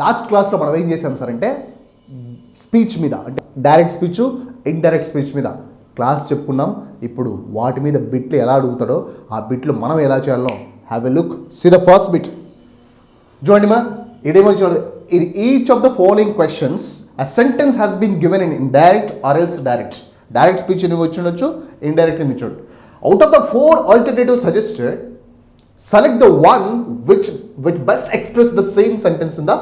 Last క్లాస్లో మనం ఏం చేసాం సార్ అంటే స్పీచ్ మీద, అంటే డైరెక్ట్ స్పీచ్, ఇండైరెక్ట్ స్పీచ్ మీద క్లాస్ చెప్పుకున్నాం. ఇప్పుడు వాటి మీద బిట్లు ఎలా అడుగుతాడో ఆ బిట్లు మనం ఎలా చేయాలో have a look. See the first bit. చూడండి మా ఇదేమో చూడండి. In each of the following questions a sentence has been given in indirect or else direct. Direct speech అని వచ్చి ఉండొచ్చు, ఇండైరెక్ట్ అని చూడండి. Out of the 4 alternative suggested select the one which best express the same sentence in the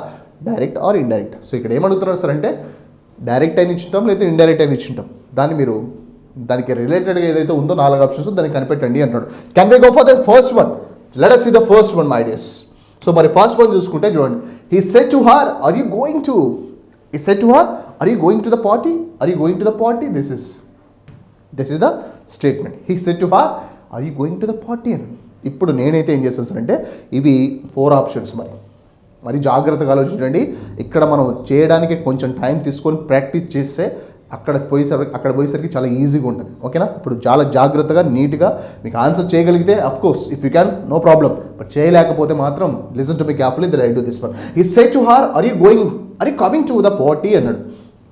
direct or indirect. So ఇక్కడ ఏమడుగుతున్నారు sir అంటే direct అయిన ఇచ్చింటాం లేదా indirect అయిన ఇచ్చింటాం, దాన్ని మీరు దానికి రిలేటెడ్గా ఏదైతే ఉందో 4 ఆప్షన్స్ దాన్ని కనిపెట్టండి అంటాడు. Can we go for the first one? Let us see the first one, my dears. So మరి ఫస్ట్ వన్ చూసుకుంటే చూడండి. he said to her are you going to the party? Are you going to the party? This is the statement. he said to her are you going to the party? ఇప్పుడు నేనైతే ఏం చేస్తాను sir అంటే ఇవి 4 options. మరి జాగ్రత్తగా ఆలోచించండి. ఇక్కడ మనం చేయడానికి కొంచెం టైం తీసుకొని ప్రాక్టీస్ చేస్తే అక్కడ పోయేసరికి చాలా ఈజీగా ఉంటుంది. ఓకేనా? ఇప్పుడు చాలా జాగ్రత్తగా నీట్గా మీకు ఆన్సర్ చేయగలిగితే of course if you can no problem, but చేయలేకపోతే మాత్రం listen to me carefully that I do this one. He said to her are you coming to the party అన్నాడు.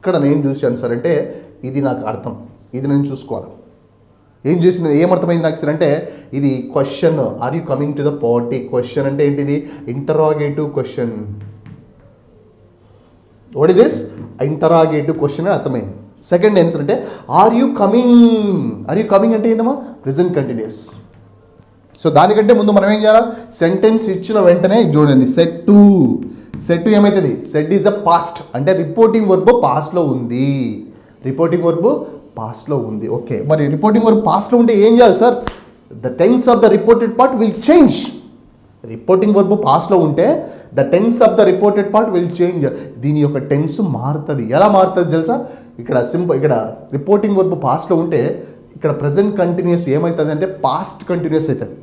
ఇక్కడ నేను చూశాను సార్ అంటే ఇది నాకు అర్థం, ఇది నేను చూసుకోవాలి. ఏం చేసింది, ఏమర్థమైంది నాకు సార్ అంటే ఇది question. Are you coming to the party? Question అంటే ఏంటిది? Interrogative question. What is this? Interrogative question అని అర్థమైంది. సెకండ్ ఆన్సర్ అంటే ఆర్ యూ కమింగ్ అంటే ఏంటమ్మా? Present continuous. సో దానికంటే ముందు మనం ఏం చేయాలి? సెంటెన్స్ ఇచ్చిన వెంటనే చూడండి సెట్ టు ఏమవుతుంది? సెట్ ఈజ్ అ పాస్ట్ అంటే రిపోర్టింగ్ వర్బ్ పాస్ట్లో ఉంది. పాస్ట్లో ఉంది. ఓకే, మరి రిపోర్టింగ్ వర్బ్ పాస్ట్లో ఉంటే ఏం చేయాలి sir? The tense of the reported part will change. Reporting verb పాస్ట్లో ఉంటే the tense of the reported part will change. దీని యొక్క టెన్స్ మారుతుంది. ఎలా మారుతుంది తెలుసా? ఇక్కడ రిపోర్టింగ్ వర్బ్ పాస్ట్లో ఉంటే ఇక్కడ ప్రజెంట్ కంటిన్యూస్ ఏమవుతుంది అంటే పాస్ట్ కంటిన్యూస్ అవుతుంది.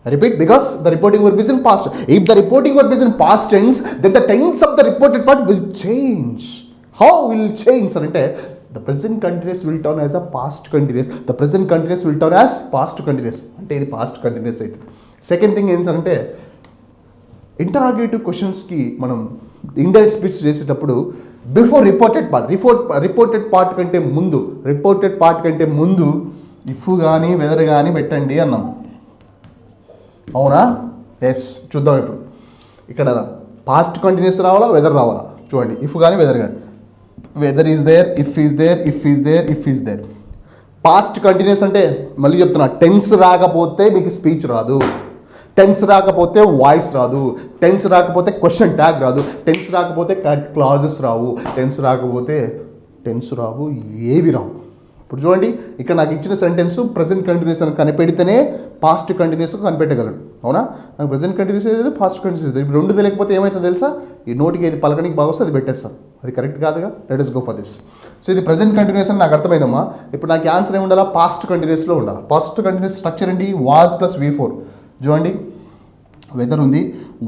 Repeat, because the reporting verb is in past. If the reporting verb is in past tense, then the tense of the reported part will change. How will change? అంటే the present continuous will turn as a past continuous. The present continuous will turn as past continuous. అంటే ఇది past continuous అయితే. Second thing ఏంటంటే interrogative క్వశ్చన్స్కి మనం indirect speech చేసేటప్పుడు before reported part కంటే ముందు ఇఫ్ కానీ వెదర్ కానీ పెట్టండి అన్నాం. అవునా? ఎస్, చూద్దాం. ఇప్పుడు ఇక్కడ పాస్ట్ కంటిన్యూస్ రావాలా, వెదర్ రావాలా? చూడండి, ఇఫ్ కానీ వెదర్ కానీ. Whether is there, if is there. Past continuous అంటే మళ్ళీ చెప్తున్నా, టెన్స్ రాకపోతే మీకు స్పీచ్ రాదు, టెన్స్ రాకపోతే వాయిస్ రాదు, టెన్స్ రాకపోతే క్వశ్చన్ ట్యాగ్ రాదు, టెన్స్ రాకపోతే క్లాజెస్ రావు, టెన్స్ రావు, ఏవి రావు. ఇప్పుడు చూడండి, ఇక్కడ నాకు ఇచ్చిన సెంటెన్స్ ప్రజెంట్ కంటిన్యూస్ అని కనిపెడితేనే పాస్ట్ కంటిన్యూస్ కనిపెట్టగలడు. అవునా? నాకు ప్రజెంట్ కంటిన్యూస్ ఏదైతే పాస్ట్ కంటిన్యూస్ ఏదో. ఇప్పుడు రెండు తెలియకపోతే ఏమవుతుందో తెలుసా? ఈ నోటికి ఏది పలకనికి బాగా వస్తే అది పెట్టేస్తాం. అది కరెక్ట్ కాదుగా. Let us go for this. So ఇది ప్రజెంట్ కంటిన్యూస్ అని నాకు అర్థమైందమ్మా. ఇప్పుడు నాకు ఆన్సర్ ఏమి ఉండాలా? పాస్ట్ కంటిన్యూస్లో ఉండాలి. పాస్ట్ కంటిన్యూస్ స్ట్రక్చర్ ఏంటి? Was plus V4. చూడండి, వెదర్ ఉంది,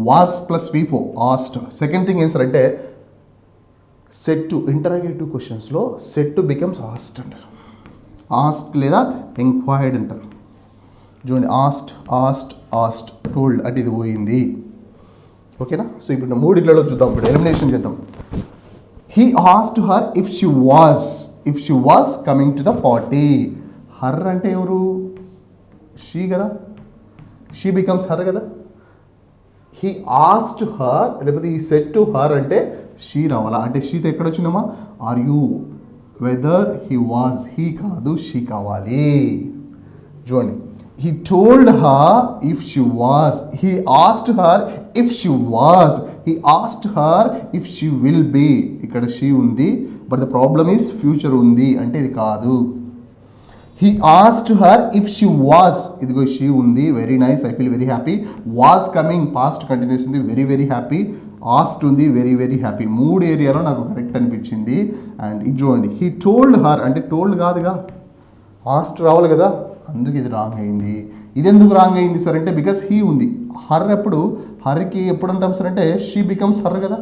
was plus V4 asked. Second thing ఏం సార్ అంటే సెట్ టు ఇంటరాగేటివ్ క్వశ్చన్స్లో సెట్ టు బికమ్స్ ఆస్ట్ అంటారు. ఆస్ట్ లేదా ఎంక్వైర్డ్ అంటారు. చూడండి, ఆస్ట్ టోల్డ్ అంటే ఇది పోయింది. ఓకేనా? సో ఇప్పుడు మూడిట్లలో చూద్దాం. ఇప్పుడు ఎలిమినేషన్ చేద్దాం. He asked her if she was coming to the party. Her అంటే ఎవరు? షీ కదా. షీ బికమ్స్ హర్ కదా. హీ ఆస్క్డ్ హర్ లేకపోతే హీ సెడ్ టు హర్ అంటే షీ రావాలా? అంటే షీతో ఎక్కడ వచ్చిందమ్మా? Are you. Whether he was, he కాదు, షీ కావాలి. చూడండి, he told her if she was, he asked her if she was, he asked her if she will be. ఇక్కడ she ఉంది, but the problem is future ఉంది అంటే ఇది కాదు. he asked her if she was, ఇదిగో she ఉంది, very nice, I feel very happy. was coming, past continuous ఉంది, very very happy. asked ఉంది, very very happy. మూడు ఏరియాలో నాకు కరెక్ట్ అనిపించింది. అండ్ ఇది చూడండి, he told her అంటే told కాదుగా, asked రావాలి కదా, అందుకు ఇది రాంగ్ అయింది. ఇది ఎందుకు రాంగ్ అయింది సార్ అంటే బికాస్ హీ ఉంది. హర్ ఎప్పుడు, హర్కి ఎప్పుడు అంటాం సార్ అంటే షీ బికమ్స్ హర్ కదా.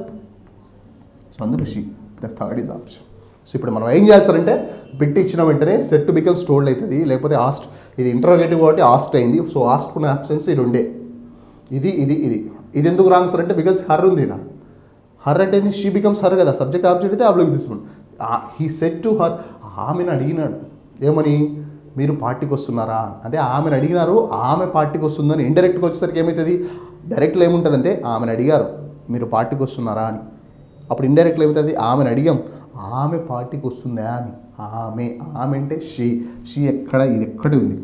సో అందుకు she. The third is option. So ఇప్పుడు మనం ఏం చేస్తారంటే బిట్ ఇచ్చిన వెంటనే సెట్ టు బికమ్స్ టోల్డ్ అవుతుంది, లేకపోతే ఆస్ట్. ఇది ఇంటరోగేటివ్ కాబట్టి ఆస్ట్ అయింది. సో ఆస్ట్ ఉన్న ఆప్షన్స్ ఇది ఉండే. ఇది ఎందుకు రాంగ్ సార్ అంటే బికాస్ హర్ ఉంది. హర్ అంటే షీ బికమ్స్ హర్ కదా, సబ్జెక్ట్ ఆబ్జెక్ట్ అయితే ఆబ్లోకి తీసుకోండి. హీ సెడ్ టు హర్, ఆమెను అడిగినాడు ఏమని, మీరు పార్టీకి వస్తున్నారా అంటే ఆమెను అడిగినారు, ఆమె పార్టీకి వస్తుందని. ఇండైరెక్ట్గా వచ్చేసరికి ఏమవుతుంది, డైరెక్ట్లో ఏముంటుందంటే ఆమెను అడిగారు మీరు పార్టీకి వస్తున్నారా అని, అప్పుడు ఇండైరెక్ట్లో ఏమవుతుంది ఆమెను అడిగాం ఆమె పార్టీకి వస్తుందా అని. ఆమె అంటే షీ ఎక్కడ, ఇది ఎక్కడ ఉంది,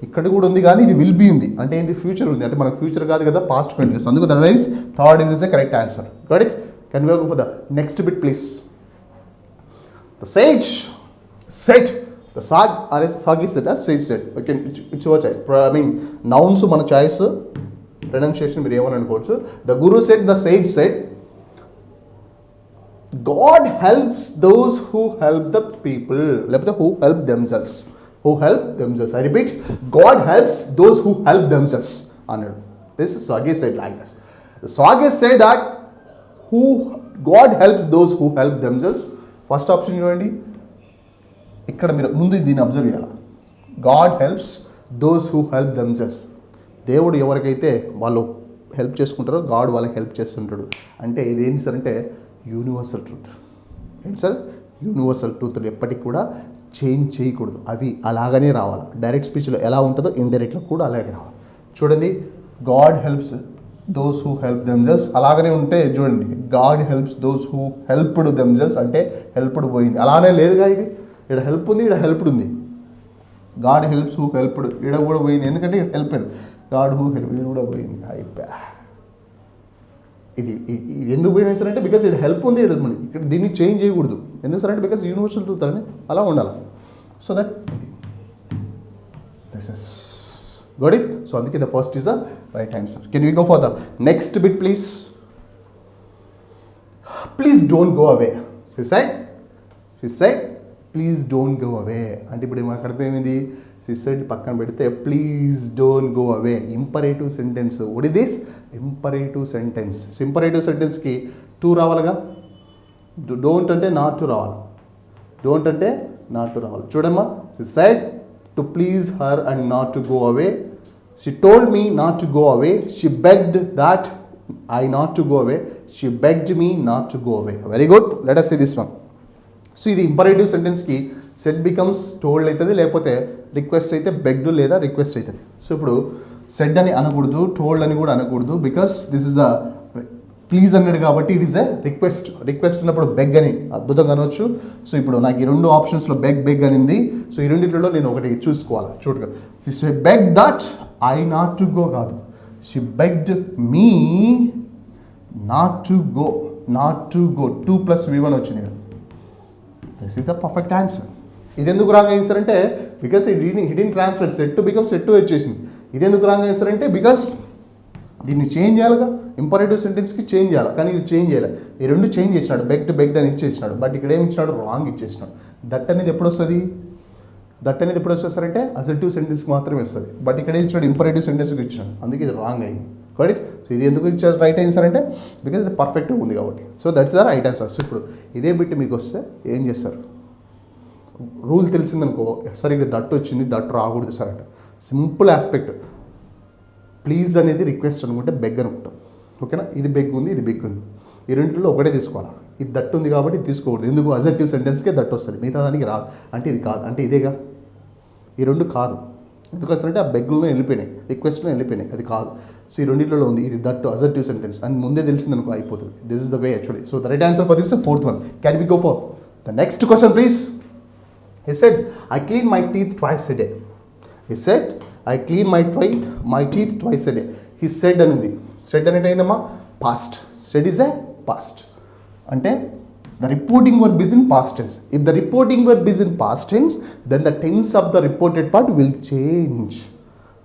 ఇక్కడ కూడా ఉంది కానీ ఇది విల్ బీ ఉంది అంటే ఏంటి, ఫ్యూచర్ ఉంది. అంటే మనకు ఫ్యూచర్ కాదు కదా, పాస్ట్ కంటిన్యూస్. అందుకు that is third is the correct answer. Got it? Can we go for the next bit please. The sage said, the sag అనే సాగ్ ఈ said or sage said. Okay, it's your choice. I mean nouns మన choice, pronunciation మీరు ఏమని అనుకోవచ్చు. The guru said, the sage said, God helps those who help the people, లేకపోతే who help themselves. Who help themselves. I repeat, God helps those who help themselves అన్నాడు. This is Sage said like this. The Sage say that who God helps those who help themselves. First option చూడండి, ఇక్కడ మీరు ముందు దీన్ని observe చేయాలి. God helps those who help themselves. దేవుడు ఎవరికైతే వాళ్ళు హెల్ప్ చేసుకుంటారో గాడ్ వాళ్ళకి హెల్ప్ చేస్తుంటాడు. అంటే ఇది ఏంటి సార్ అంటే యూనివర్సల్ ట్రూత్. ఏంటి సార్, యూనివర్సల్ ట్రూత్లు ఎప్పటికి కూడా చేంజ్ చేయకూడదు, అవి అలాగనే రావాలి. డైరెక్ట్ స్పీచ్లో ఎలా ఉంటుందో ఇండైరెక్ట్లో కూడా అలాగే రావాలి. చూడండి, God helps those who help themselves అలాగనే ఉంటే చూడండి, God helps those who helped themselves అంటే హెల్ప్డ్ పోయింది. అలానే లేదుగా, ఇది ఇక్కడ హెల్ప్ ఉంది, ఇక్కడ హెల్ప్డ్ ఉంది. గాడ్ హెల్ప్స్ హూ హెల్ప్డ్ ఇక్కడ కూడా పోయింది, ఎందుకంటే ఇక్కడ హెల్ప్ గాడ్ హూ హెల్ప్ ఇది కూడా పోయింది. అయిపోయా, ఇది ఎందుకు పోయినా సార్ అంటే బికాస్ ఇక్కడ హెల్ప్ ఉంది, హెల్ప్ ఉంది. ఇక్కడ దీన్ని చేంజ్ చేయకూడదు. ఎందుకు సార్ అంటే బికాస్ యూనివర్సల్ ట్రూత్ అని అలా ఉండాలి. So that this is got it. So అందుకే the first is the right answer. Can you go for the next bit please. Please don't go away. She said please don't go away అంటే ఇప్పుడు అక్కడ ఏమైంది, she said పక్కన పెడితే please don't go away imperative sentence. What is this, imperative sentence. Imperative సెంటెన్స్కి to రావాలిగా, don't అంటే not to రావాలి, డోంట్ అంటే నాట్ టు రావాలి. చూడమ్మా, she said to please her and not to go away. She told me not to go away. She begged that I not to go away. She begged me not to go away. Very good, let us see this one. So ఇది imperative సెంటెన్స్కి set becomes told అవుతుంది, లేకపోతే request అయితే begged లేదా request అవుతుంది. So ఇప్పుడు said అని అనకూడదు, told అని కూడా అనకూడదు, because this is the please అన్నాడు కాబట్టి it is a request. Request ఉన్నప్పుడు బెగ్ అని అద్భుతంగా అనవచ్చు. సో ఇప్పుడు నాకు ఈ రెండు ఆప్షన్స్లో బెగ్ అనింది. సో ఈ రెండింటిలో నేను ఒకటి చూసుకోవాలి. చూడగా she beg that I not to go కాదు, she begged me not to go. 2+V1 వచ్చింది. This is the perfect answer. ఇది ఎందుకు రాంగ్ అయ్యిందంటే because hidden translate said to become said to వచ్చేసింది. ఇది ఎందుకు రాంగ్ అయ్యిందంటే బికాస్ దీన్ని చేంజ్ చేయాలిగా, ఇంపరేటివ్ సెంటెన్స్కి చేంజ్ చేయాలి, కానీ ఇది చేంజ్ చేయాలి. ఈ రెండు చేంజ్ చేసినాడు, బెగ్డ్ అని ఇచ్చేసినాడు. బట్ ఇక్కడ ఏమి ఇచ్చినాడు, రాంగ్ ఇచ్చేసినాడు. దట్ అనేది ఎప్పుడు వస్తుంది, సార్ అసెర్టివ్ సెంటెన్స్కి మాత్రమే వస్తుంది. బట్ ఇక్కడ ఇచ్చినాడు ఇంపరేటివ్ సెంటెన్స్కి ఇచ్చినాడు, అందుకే ఇది రాంగ్ అయింది. కరెక్ట్. సో ఇది ఎందుకు ఇచ్చారు రైట్ ఆన్సర్ అంటే బికాజ్ ఇది పర్ఫెక్ట్గా ఉంది కాబట్టి. So that's the right answer. So ఇప్పుడు ఇదే బిట్ మీకు వస్తే ఏం చేస్తారు, రూల్ తెలిసిందనుకో, సార్ ఇక్కడ దట్ వచ్చింది, దట్ రాకూడదు సార్ అంటే సింపుల్ ఆస్పెక్ట్. ప్లీజ్ అనేది రిక్వెస్ట్ అనుకుంటే బెగ్ అనుకుంటాం, ఓకేనా. ఇది బెగ్ ఉంది, ఇది బెగ్ ఉంది, ఈ రెండింటిలో ఒకటే తీసుకోవాలి. ఇది దట్ ఉంది కాబట్టి ఇది తీసుకోకూడదు. ఎందుకు, అసెర్టివ్ సెంటెన్స్కే దట్ వస్తుంది, మిగతా దానికి రాదు. అంటే ఇది కాదు, అంటే ఇదేగా, ఈ రెండు కాదు. ఎందుకు వస్తుందంటే ఆ బెగ్లో వెళ్ళిపోయినాయి, రిక్వెస్ట్లో వెళ్ళిపోయినాయి, అది కాదు. సో ఈ రెండింటిలో ఉంది, ఇది దట్ అసెర్టివ్ సెంటెన్స్ అని ముందే తెలిసిందనుకో అయిపోతుంది. This is the way actually. So the right answer for this fourth one. Can we go for the next question please. He said, I clean my teeth twice a day. He said, I clean my teeth twice a day. He said అనేది, said అనేది ఏందమ్మా, past. Said is a past. అంటే the reporting verb is in past tense. If the reporting verb is in past tense, then the tense of the reported part will change.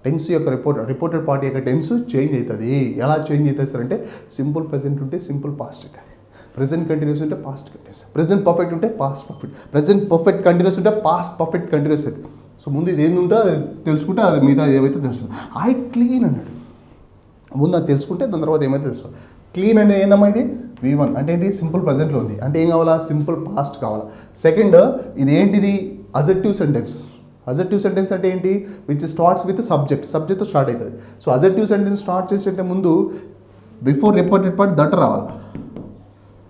Tense యొక్క reported part యొక్క tense change అవుతుంది. ఎలా change అవుతుంది sir అంటే simple present ఉంటే simple past అవుతుంది, present continuous ఉంటే past continuous, present perfect ఉంటే past perfect, present perfect continuous ఉంటే పాస్ట్ పర్ఫెక్ట్ కంటిన్యూస్ అవుతుంది. సో ముందు ఇది ఏంటంటే అది తెలుసుకుంటే అది మిగతా ఏవైతే తెలుస్తుంది. ఐ క్లీన్ అన్నాడు, ముందు అది తెలుసుకుంటే దాని తర్వాత ఏమైతే తెలుస్తుంది. క్లీన్ అంటే ఏందమ్మా, ఇది V1 అంటే ఏంటి, సింపుల్ ప్రజెంట్లో ఉంది, అంటే ఏం కావాలా, సింపుల్ పాస్ట్ కావాలా. సెకండ్, ఇది ఏంటిది, అసెర్టివ్ సెంటెన్స్. అసెర్టివ్ సెంటెన్స్ అంటే ఏంటి, విచ్ స్టార్ట్స్ విత్ సబ్జెక్ట్తో స్టార్ట్ అవుతుంది. సో అసెర్టివ్ సెంటెన్స్ స్టార్ట్ చేసే ముందు బిఫోర్ రిపోర్టెడ్ పార్ట్ దట్ రావాలి.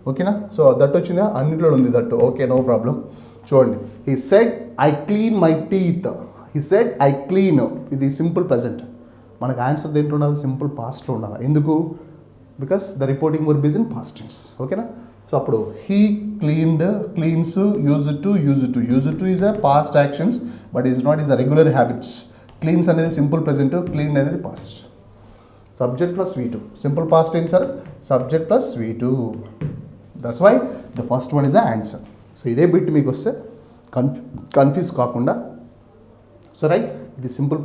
ఓకేనా? సో దట్ వచ్చిందా, అన్నింటిలో ఉంది దట్. Okay, no problem. చూడండి, he said I clean my teeth. He said I clean, ఇది సింపుల్ ప్రజెంట్. మనకు ఆన్సర్ దేంట్లో ఉండాలి, సింపుల్ పాస్ట్లో ఉండాలి. ఎందుకు? Because the reporting verb is in past tense. ఓకేనా? సో అప్పుడు he cleaned, cleans, use to is a past actions but is not is a regular habits. Cleans అనేది సింపుల్ ప్రెజెంట్, క్లీన్ అనేది past. Subject plus V2, simple past tense sir, subject plus V2. That's why the first one is the answer. So ఇదే bit మీకు వస్తే confuse కాకుండా, so right, ఇది simple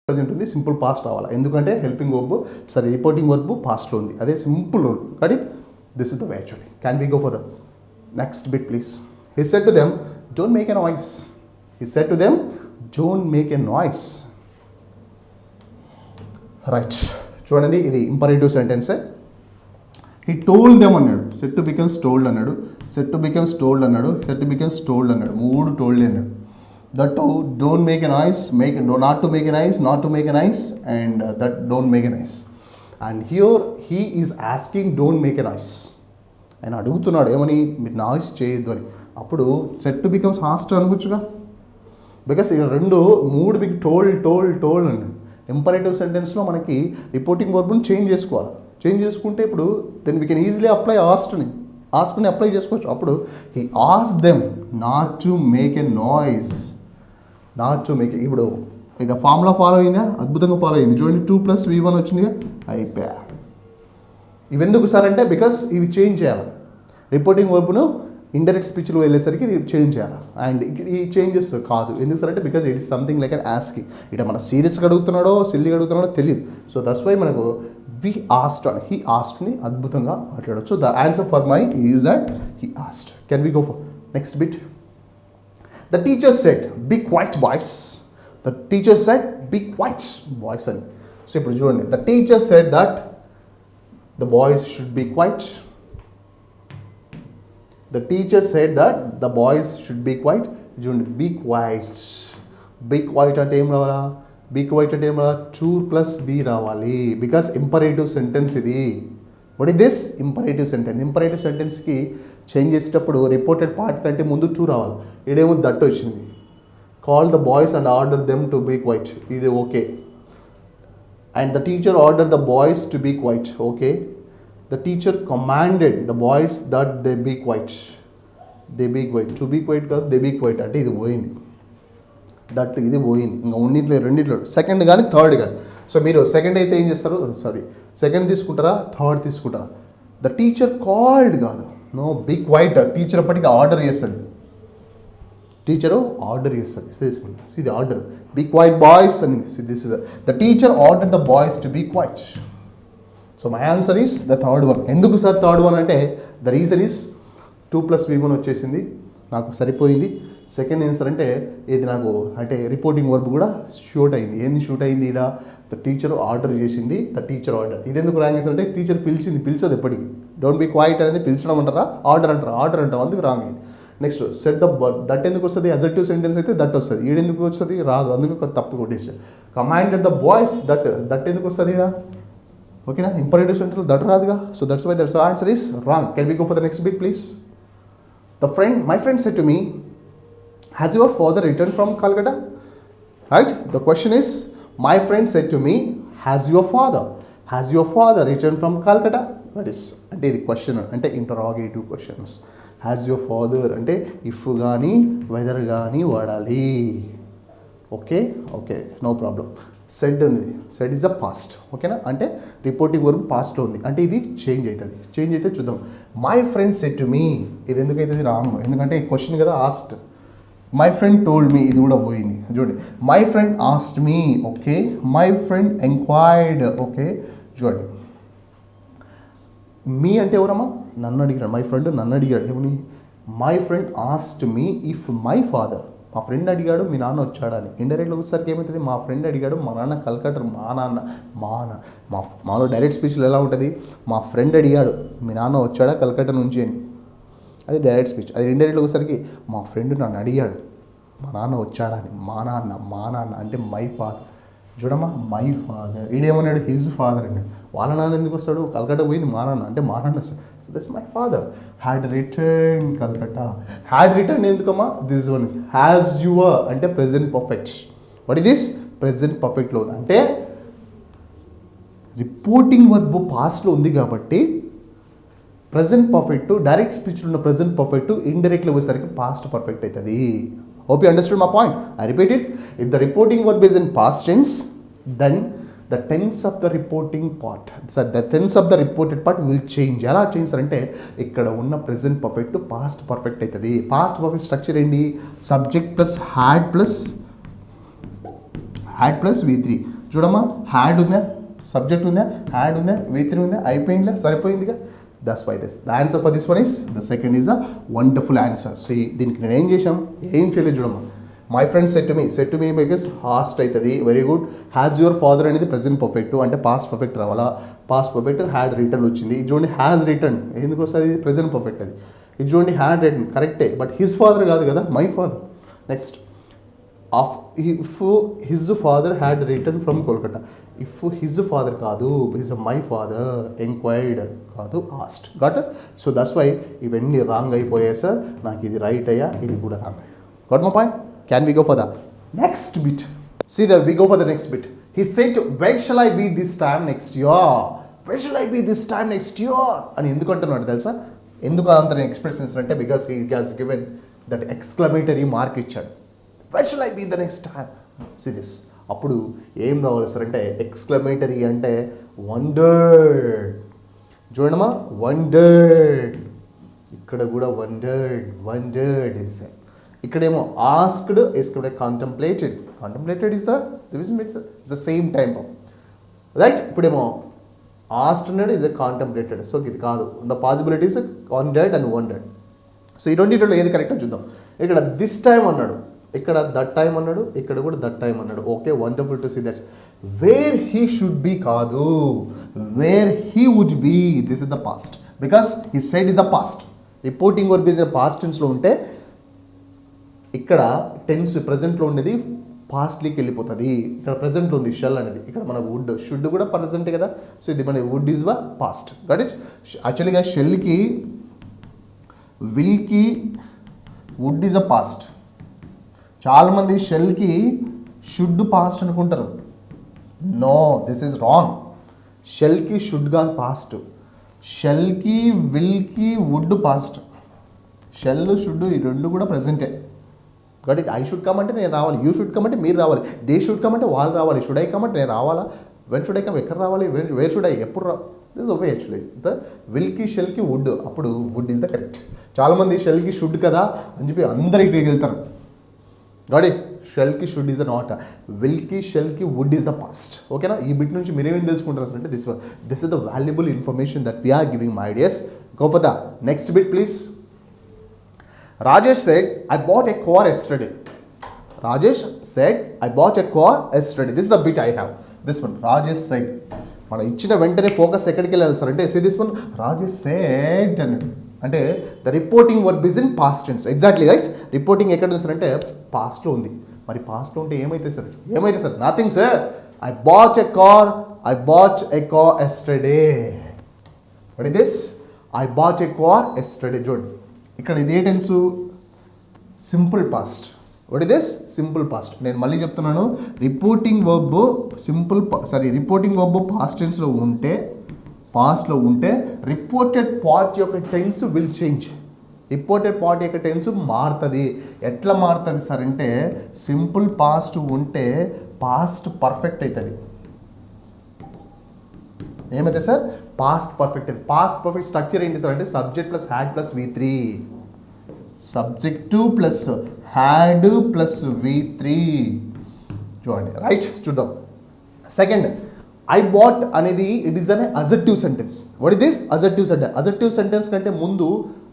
present ఉంది, simple past రావాలి. ఎందుకంటే helping verb, sorry reporting verb పాస్ట్లో ఉంది, అదే సింపుల్ రూల్. కానీ this is the way actually. Can we go for the next bit please? He said to them don't make a noise. He said to them don't make a noise. Right, చూడండి, ఇది imperative సెంటెన్సే. He told them అన్నాడు, set to becomes told అన్నాడు, set to becomes told అన్నాడు, set to becomes told అన్నాడు, 3 told అన్నాడు. That to don't make a noise, not to make a noise, not to make a noise, and that don't make a noise. And here he is asking don't make a noise. ఆయన అడుగుతున్నాడు ఏమని, మీరు noise చేయొద్దు అని. అప్పుడు set to becomes host అనుకోవచ్చుగా, because ఇక 3 మీకు told అండి. ఇంపరేటివ్ సెంటెన్స్లో మనకి రిపోర్టింగ్ వర్బ్ని చేంజ్ చేసుకోవాలి. చేంజ్ చేసుకుంటే ఇప్పుడు then we can easily apply ఆస్క్ని అప్లై చేసుకోవచ్చు. అప్పుడు he ask them not to make a noise, not to make. ఇప్పుడు ఇక ఫార్ములా ఫాలో అయిందా, అద్భుతంగా ఫాలో అయింది. చూడండి, 2 + V1 వచ్చిందిగా, అయిపోయా. ఇవెందుకు సార్ అంటే బికాస్ ఇవి చేంజ్ చేయాలి. రిపోర్టింగ్ వర్బ్ను ఇండైరెక్ట్ స్పీచ్లో వెళ్ళేసరికి చేంజ్ చేయాలి. అండ్ ఈ చేంజెస్ కాదు, ఎందుకు సార్ అంటే because it is something like an asking. ఇట మన సీరియస్గా అడుగుతున్నాడో సిల్లీగా అడుగుతున్నాడో తెలియదు. సో దట్స్ వై మనకు వి ఆస్క్డ్ అని, హీ ఆస్క్డ్ని అద్భుతంగా మాట్లాడచ్చు. The answer for my is that he asked. Can we go for next bit? The teacher said be quiet boys. The teacher said be quiet boys అని. So ఇప్పుడు చూడండి, the teacher said that the boys should be quiet. The teacher said that the boys should be quiet. చూడండి, be quiet. Be quiet అంటే ఏం రావాలా? Be quiet అంటే ఏం రావాలా? 2 + B రావాలి. బికాస్ ఇంపరేటివ్ సెంటెన్స్ ఇది. What is this? Imperative sentence. Imperative సెంటెన్స్కి చేంజ్ చేసేటప్పుడు రిపోర్టెడ్ పార్ట్ కంటే ముందు 2 రావాలి. ఇదేమో దట్ వచ్చింది. Call the boys and order them to be quiet. ఇది okay. And the teacher order the boys to be quiet. Okay. The teacher commanded the boys that they be quiet. They be quiet. To be quiet కాదు, they be quiet అంటే ఇది పోయింది. That ఇది పోయింది. ఇంకా రెండిట్లో second కానీ third కానీ. సో మీరు సెకండ్ అయితే ఏం చేస్తారు? సెకండ్ తీసుకుంటారా, థర్డ్ తీసుకుంటారా? ద టీచర్ కాల్డ్ కాదు, నో, బీ క్వైట్. టీచర్ అప్పటికి ఆర్డర్ చేస్తుంది. టీచరు ఆర్డర్ చేస్తుంది. ఇది ఆర్డర్. బీ క్వైట్ బాయ్స్ అని. This is the teacher order the boys to be quiet. So my answer is the third one. ఎందుకు sir third one అంటే the reason is 2 + V1 వచ్చేసింది, నాకు సరిపోయింది. Second answer అంటే ఇది నాకు అంటే రిపోర్టింగ్ వర్బ్ కూడా షూట్ అయింది. ఏంది షూట్ అయింది? ఇక్కడ ద టీచర్ ఆర్డర్ చేసింది, ద టీచర్ ఆర్డర్. ఇది ఎందుకు రాంగ్ ఆన్సర్ అంటే టీచర్ పిలిచదు ఎప్పటికీ. డోంట్ బీ క్వైట్ అనేది పిలిచడం అంటారా, ఆర్డర్ అంటాం, అందుకు రాంగ్ అయింది. నెక్స్ట్ సెట్ ద దట్ ఎందుకు వస్తుంది? అజెక్టివ్ సెంటెన్స్ అయితే దట్ వస్తుంది, ఈడెందుకు వస్తుంది? రాదు, అందుకు తప్పు కొట్టేసాడు. కమాండెడ్ ద బాయ్స్ దట్ ఎందుకు వస్తుంది ఇక్కడ? ఓకేనా? ఇంపరేటివ్ సెంటెన్స్ దట్ రాదుగా. So that's why that's answer is wrong. Can we go for the next bit please? My friend said to me, has your father return from Calcutta? Right, the question is my friend said to me, has your father return from Calcutta? That is అంటే ఇది question అంటే interrogative questions. Has your father అంటే if కానీ whether కానీ వాడాలి. Okay, no problem. Said అనేది, said is a past. ఓకేనా? అంటే రిపోర్టింగ్ వర్బ్ పాస్ట్లో ఉంది, అంటే ఇది చేంజ్ అవుతుంది. చేంజ్ అయితే చూద్దాం. మై ఫ్రెండ్ సెడ్ టు మీ, ఇది ఎందుకు అవుతుంది? రాంగ్. ఎందుకంటే ఈ క్వశ్చన్ కదా, asked. My friend told me, ఇది కూడా పోయింది. చూడండి, my friend asked me. Okay. My friend enquired. Okay. చూడండి, మీ అంటే ఎవరమ్మా? నన్ను అడిగాడు. మై ఫ్రెండ్ నన్ను అడిగాడు ఏమని? My friend asked me if my father, మా ఫ్రెండ్ అడిగాడు మీ నాన్న వచ్చాడని. ఇండైరెక్ట్గా వచ్చేసరికి ఏమవుతుంది? మా ఫ్రెండ్ అడిగాడు మా నాన్న కల్కటా, మాలో డైరెక్ట్ స్పీచ్లో ఎలా ఉంటుంది? మా ఫ్రెండ్ అడిగాడు మీ నాన్న వచ్చాడా కల్కటా నుంచి అని, అది డైరెక్ట్ స్పీచ్. అది ఇండైరెక్ట్గా వచ్చేసరికి మా ఫ్రెండ్ నన్ను అడిగాడు మా నాన్న వచ్చాడని. మా నాన్న అంటే మై ఫాదర్. చూడమ్మా, మై ఫాదర్. ఈడేమన్నాడు? హిజ్ ఫాదర్ అన్నాడు. వాళ్ళ నాన్న ఎందుకు వస్తాడు? కలకత్తా పోయింది మా నాన్న, అంటే మా నాన్న వస్తాడు. So that's my father had return Calcutta. Had return ఎందుకమ్మా? This one is has your అంటే present perfect. What is this? Present పర్ఫెక్ట్లో అంటే రిపోర్టింగ్ వర్బ్ పాస్ట్లో ఉంది కాబట్టి ప్రజెంట్ పర్ఫెక్ట్, డైరెక్ట్ స్పీచ్లో ఉన్న ప్రజెంట్ పర్ఫెక్ట్ ఇండైరెక్ట్లో వచ్చేసరికి పాస్ట్ పర్ఫెక్ట్ అవుతుంది. Hope you understood my point. I repeat it. If the reporting verb is in past tense, then the tense of the reporting part, the tense of the reported part will change. ఎలా change అంటే ఇక్కడ ఉన్న present perfect past perfect అవుతుంది. Past perfect structure ఏంటి? Subject plus had plus V3. చూడమ్మా, had ఉందా, subject ఉందా, had ఉందా, V3 ఉందా, అయిపోయిందా, సరిపోయిందిగా. That's why this the answer for this one is the second is a wonderful answer. So దీనికి నేను ఏం చేశాం, ఏం చేయలేదు చూడమ్మా. My friend said to me because asked అవుతుంది. Very good. Has your father అనేది ప్రెజెంట్ పర్ఫెక్ట్ అంటే పాస్ట్ పర్ఫెక్ట్ రావాలా. పాస్ట్ పర్ఫెక్ట్ హ్యాడ్ రిటర్న్ వచ్చింది. ఇది చూడండి హ్యాజ్ రిటర్న్ ఎందుకు వస్తుంది? ప్రెజెంట్ పర్ఫెక్ట్ అది. ఇది చూడండి హ్యాడ్ రిటర్న్ కరెక్టే, బట్ హిజ్ ఫాదర్ కాదు కదా, my father. Next if his father had return from Kolkata. If his father కాదు, హిజ్ మై ఫాదర్. ఎంక్వైర్డ్ కాదు, asked. Got. So that's why ఇవన్నీ రాంగ్ అయిపోయాయి సార్. నాకు ఇది రైట్ అయ్యా, ఇది కూడా wrong. Got my point. Can we go for the next bit? See that we go for the next bit. He said when shall I be this time next year, when shall I be this time next year అని ఎందుకు అంటున్నాడు తెలుసా? ఎందుకు అంత expressions అంటే because he has given that exclamatory mark ఇచ్చాడు. When shall I be the next time? See this. అప్పుడు ఏం రావాలి సార్ అంటే ఎక్స్క్లమేటరీ అంటే వండర్డ్. చూడమ్మా, వండర్డ్. ఇక్కడ కూడా వండర్డ్ ఇస్ ఇక్కడేమో asked is contemplated is the same time right. ఇప్పుడేమో ఆస్క్డ్ అన్నాడు ఇస్ కాంటంప్లేటెడ్. సో ఇది కాదు. The possibilities wondered and wondered. So ఈ రెండింటిలో ఏది కరెక్టో చూద్దాం. ఇక్కడ దిస్ టైమ్ అన్నాడు, ఇక్కడ దట్ టైం అన్నాడు, ఇక్కడ కూడా దట్ టైం అన్నాడు. Okay, wonderful to see that's. Where he should be కాదు, where he would be. This is the past because he said is the past. Reporting verb is past టెన్స్లో ఉంటే ఇక్కడ tense ప్రజెంట్లో ఉండేది పాస్ట్లీకి వెళ్ళిపోతుంది. ఇక్కడ ప్రజెంట్లో ఉంది షెల్ అనేది. ఇక్కడ మన వుడ్, షుడ్ కూడా ప్రజెంటే కదా. సో ఇది మన would is a past. Got it. యాక్చువల్గా షెల్కి, విల్కి వుడ్ ఈజ్ అ పాస్ట్. చాలామంది షెల్కి షుడ్ పాస్ట్ అనుకుంటారు. No, this is wrong. షెల్కి షుడ్ గా పాస్ట్. షెల్కి, విల్కి వుడ్ పాస్ట్. షెల్, షుడ్ ఈ రెండు కూడా ప్రజెంటే. బట్ ఐ షుడ్ కమ్ అంటే నేను రావాలి, యూ షుడ్ కమ్ అంటే మీరు రావాలి, దే షుడ్ కమ్ అంటే వాళ్ళు రావాలి, షుడ్ ఐ కమ్ అంటే నేను రావాలా, వెన్ షుడ్ ఐ కమ్ ఎక్కడ రావాలి, వేర్ షుడ్ ఐ ఎప్పుడు రా. This okay actually. ద విల్కి షెల్కి వుడ్, అప్పుడు వుడ్ ఈజ్ ద కరెక్ట్. చాలామంది షెల్కి షుడ్ కదా అని చెప్పి అందరికి వెళ్తారు. Got it. షెల్కి షుడ్ ఈజ్ ద నాట్, విల్కి షెల్కి వుడ్ ఈజ్ ద పాస్ట్. ఓకేనా? ఈ బిట్ నుంచి మీరేమేం తెలుసుకుంటారు అంటే this is the valuable information that we are giving my ideas. Go for the next bit please. Rajesh said, I bought a car yesterday. Rajesh said, I bought a car yesterday. This is the bit I have. This one, Rajesh said. మనం ఇచ్చిన వెంటనే focus ఎక్కడికి వెళ్ళాలి sir అంటే, say this one, Rajesh said అంటే the reporting verb is in past tense. Exactly right. Reporting ఎక్కడ ఉంది sir అంటే పాస్ట్లో ఉంది. మరి పాస్ట్లో ఉంటే ఏమైతే సార్? ఏమైతే sir? Nothing sir. I bought a car yesterday. What is this? I bought a car yesterday. చూడండి ఇక్కడ ఇదే tense, simple past. What is this? Simple past. నేను మళ్ళీ చెప్తున్నాను, reporting verb reporting verb past టెన్స్లో ఉంటే, పాస్ట్లో ఉంటే రిపోర్టెడ్ పార్ట్ యొక్క tense will change. Reported part యొక్క టెన్స్ మారుతుంది. ఎట్లా మారుతుంది సార్ అంటే, సింపుల్ పాస్ట్ ఉంటే పాస్ట్ పర్ఫెక్ట్ అవుతుంది. ఏమైతే sir? Past perfect. Past perfect structure ఏంటి సార్ అంటే subject plus had plus V3. Subject plus had plus V3. చూడండి రైట్. చూద్దాం. సెకండ్, ఐ బాట్ అనేది it is an adjective sentence. What is this? Adjective sentence. Adjective sentence కంటే ముందు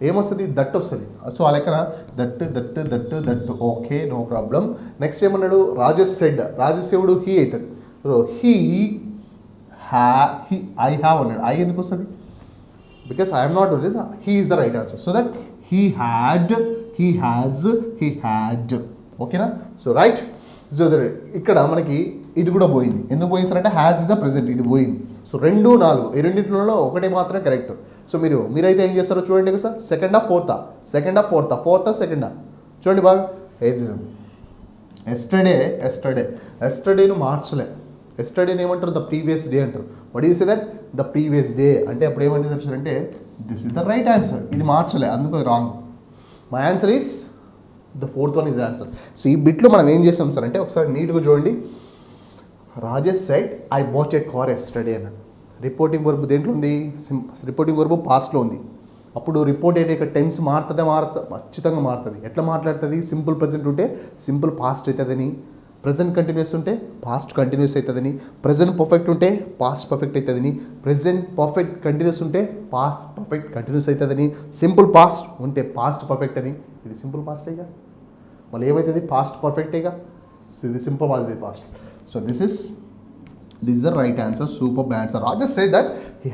ఏమొస్తుంది? That వస్తుంది. So ఆ లెక్కన that. Okay, no problem. Next ఏమన్నాడు? రాజేష్ సెడ్. రాజేష్ ఎవడు? హీ అవుతుంది. హీ I have అన్నాడు. ఐ ఎందుకు వస్తుంది? Because I'm not he is the right answer. So that he had, he has, he had. ఓకేనా? So right. సో ఇక్కడ మనకి ఇది కూడా పోయింది. ఎందుకు పోయింది సార్ అంటే హ్యాజ్ ఇస్ అ ప్రెజెంట్, ఇది పోయింది. సో 2, 4 ఈ రెండింటిలో ఒకటి మాత్రమే కరెక్ట్. సో మీరైతే ఏం చేస్తారో చూడండి సార్. సెకండా ఫోర్తా సెకండా చూడండి బాగా. ఎస్టర్డేను మార్చలే. ఎస్టర్డేని ఏమంటారు? ద ప్రీవియస్ డే అంటారు. What you say that? The previous day అంటే అప్పుడు ఏమంటారు అంటే this is the right answer. ఇది మార్చలే, అందుకు wrong. My answer is the fourth one is the answer. So ఈ బిట్లో మనం ఏం చేస్తాం సార్ అంటే ఒకసారి నీట్గా చూడండి. Rajesh said I watch A car yesterday అన్నాడు. రిపోర్టింగ్ వర్బ్ దేంట్లో ఉంది? రిపోర్టింగ్ వర్బ్ పాస్ట్లో ఉంది. అప్పుడు రిపోర్ట్ అయ్యాక టెన్స్ ఖచ్చితంగా మారుతుంది. ఎట్లా మాట్లాడుతుంది? సింపుల్ ప్రజెంట్ ఉంటే సింపుల్ పాస్ట్ అవుతుందని, ప్రజెంట్ కంటిన్యూస్ ఉంటే పాస్ట్ కంటిన్యూస్ అవుతుందని, ప్రజెంట్ పర్ఫెక్ట్ ఉంటే పాస్ట్ పర్ఫెక్ట్ అవుతుందని, ప్రజెంట్ పర్ఫెక్ట్ కంటిన్యూస్ ఉంటే పాస్ట్ పర్ఫెక్ట్ కంటిన్యూస్ అవుతుందని, సింపుల్ పాస్ట్ ఉంటే పాస్ట్ పర్ఫెక్ట్ అని. ఇది సింపుల్ పాస్టేగా. మళ్ళీ ఏమవుతుంది? పాస్ట్ పర్ఫెక్టేగా. ఇది simple past. So this is the right answer. Super answer. Rajesh said that he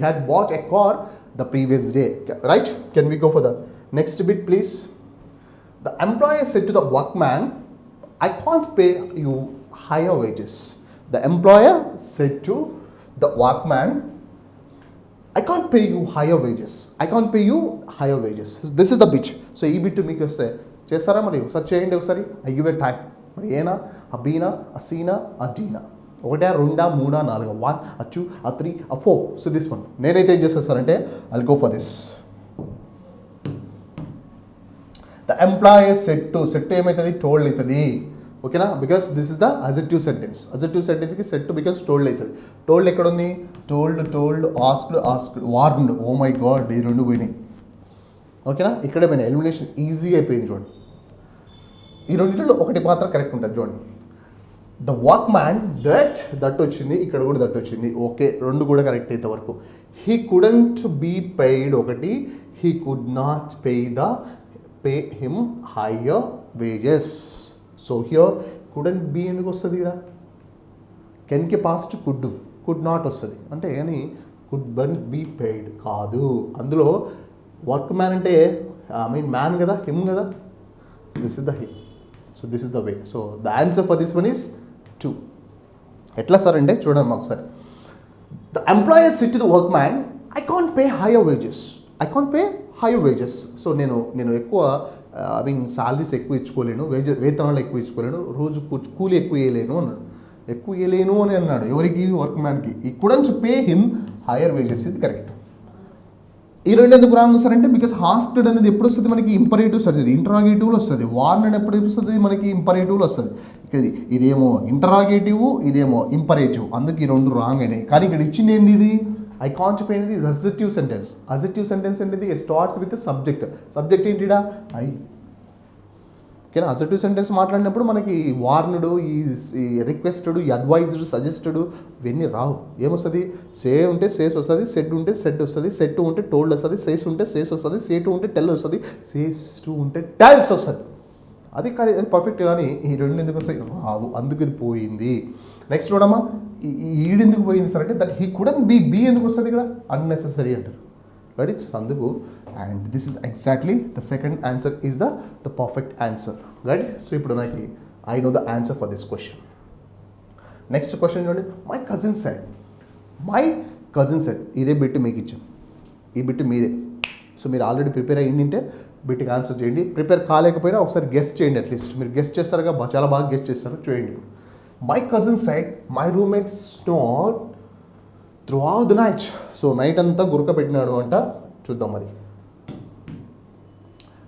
had bought a car the previous day. Right? Can we go for the next bit, please? The employer said to the workman, I can't pay you higher wages. The employer said to the workman, I can't pay you higher wages. So this is the bit. So ఈ bit మీకు వస్తే చేస్తారా? మరి ఒకసారి చేయండి. ఒకసారి I give a time. మరి ఏనా, ఆ బీనా, ఆ సీనా, ఆ డీనా, 1, 2, 3, 4, 1, 2, 3, 4. సో దిస్ వన్ నేనైతే ఏం చేస్తాను సార్ అంటే I'll go for this. The employer said ఏమవుతుంది? టోల్డ్ అవుతుంది. ఓకేనా? Because this is the adjective సెంటెన్స్కి సెట్ బికాస్ టోల్డ్ అవుతుంది. టోల్డ్ ఎక్కడ ఉంది? Told asked warned. Oh my God, ఈ రెండు పోయినాయి. ఓకేనా? ఇక్కడే పోయినాయి. ఎలిమినేషన్ ఈజీగా అయిపోయింది. చూడండి, ఈ రెండింటిలో ఒకటి మాత్రం కరెక్ట్ ఉంటుంది. చూడండి, ద వర్క్ మ్యాన్ దట్ వచ్చింది, ఇక్కడ కూడా దట్ వచ్చింది. ఓకే, రెండు కూడా కరెక్ట్ అయితే వరకు. హీ కుడెంట్ బీ పెయిడ్ ఒకటి, he could not pay him higher wages. So here couldn't be ఎందుకు వస్తుంది? ఇక్కడ కెన్కి పాస్ట్ కుడ్ నాట్ వస్తుంది. అంటే కానీ కుడ్ బీ పెయిడ్ కాదు. అందులో వర్క్ మ్యాన్ అంటే మ్యాన్ కదా, హిమ్ కదా. This is the him. So this is the way. So the answer for this one is 2. ఎట్లా సార్ అంటే చూడండి ఒకసారి. The employer said to the work man, I can't pay higher wages. So నేను ఎక్కువ salaries ఎక్కువ ఇచ్చుకోలేను, వేతనాలు ఎక్కువ ఇచ్చుకోలేను, రోజు కూలి ఎక్కువ వేయలేను అని అన్నాడు. ఎవరికి? వర్క్ మ్యాన్కి. ఈ couldn't pay him higher wages. ఇది కరెక్ట్. ఈ రెండు ఎందుకు రాంగ్ సార్ అంటే బికాస్ హాస్క్డ్ అనేది ఎప్పుడు వస్తుంది? మనకి ఇంపరేటివ్స్ వస్తుంది, ఇంటరాగేటివ్లో వస్తుంది. వార్న్ ఎప్పుడు వస్తుంది? మనకి ఇంపరేటివ్లో వస్తుంది. ఇదేమో ఇంటరాగేటివ్, ఇదేమో ఇంపరేటివ్. అందుకు ఈ రెండు రాంగ్ అయినాయి. కానీ ఇక్కడ ఇచ్చింది ఏంది? ఇది ఐ కాంట్ పే అనేది అజెక్టివ్ సెంటెన్స్ ఏంటిది? స్టార్ట్స్ విత్ సబ్జెక్ట్ ఏంటిడా? ఐ. ఓకేనా? అజెక్టివ్ సెంటెన్స్ మాట్లాడినప్పుడు మనకి వార్నుడు, ఈ రిక్వెస్టెడ్, ఈ అడ్వైజ్డ్, సజెస్టెడ్ ఇవన్నీ రావు. ఏమొస్తుంది? సే ఉంటే సేస్ వస్తుంది, సెడ్ ఉంటే సెడ్ వస్తుంది, సెట్ ఉంటే టోల్డ్ వస్తుంది, సేస్ ఉంటే సేస్ వస్తుంది, సేటు ఉంటే టెల్ వస్తుంది, సేస్ టు ఉంటే టెల్స్ వస్తుంది. అది పర్ఫెక్ట్. కానీ ఈ రెండు ఎందుకు వస్తాయి? రావు. అందుకు ఇది పోయింది. నెక్స్ట్ చూడమ్మా, ఈడెందుకు పోయింది సార్ అంటే దట్ హీ కుడెంట్ బీ ఎందుకు వస్తుంది? ఇక్కడ అన్నెసెసరీ అంటారు. రైట్? సో అందుకు and this is exactly the second answer is the perfect answer. Right? So ఇప్పుడు నాకు I know the answer for this question. Next question చూడండి. మై కజిన్ సెడ్ ఇదే bit మీకు ఇచ్చాం. ఈ బిట్ మీదే. సో మీరు ఆల్రెడీ ప్రిపేర్ అయ్యిందంటే బిట్కి ఆన్సర్ చేయండి. ప్రిపేర్ కాలేకపోయినా ఒకసారి గెస్ట్ చేయండి. అట్లీస్ట్ మీరు గెస్ట్ చేస్తారుగా, చాలా బాగా గెస్ట్ చేస్తారు. చూడండి. My cousin said my roommate snored throughout the night. So night అంతా గురక పెట్టినాడు అంట. చూద్దాం మరి.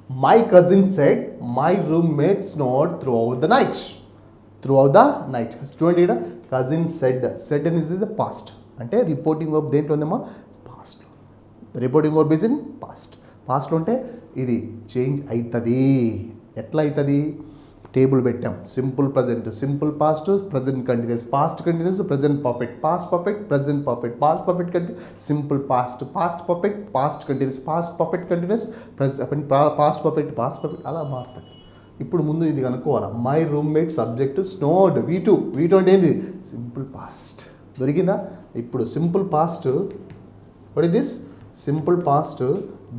My cousin said my roommate snored throughout the night. చూడండి, ఇక్కడ cousin said is the past. అంటే రిపోర్టింగ్ వర్బ్ దేంట్లో ఉందమ్మా? పాస్ట్లో. రిపోర్టింగ్ వర్బ్ ఇస్ ఇన్ పాస్ట్లో ఉంటే ఇది చేంజ్ అవుతుంది. ఎట్లా అవుతుంది? టేబుల్ పెట్టాం. Simple present, simple past, present continuous, past continuous, present perfect, past perfect, present perfect, past perfect continuous, simple past perfect, past continuous, past perfect continuous, past perfect అలా మారుతుంది. ఇప్పుడు ముందు ఇది కనుక్కోవాలి. My roommate subject snowed, V2 అంటే ఏంది? Simple past. దొరికిందా? ఇప్పుడు simple past what is this? Simple past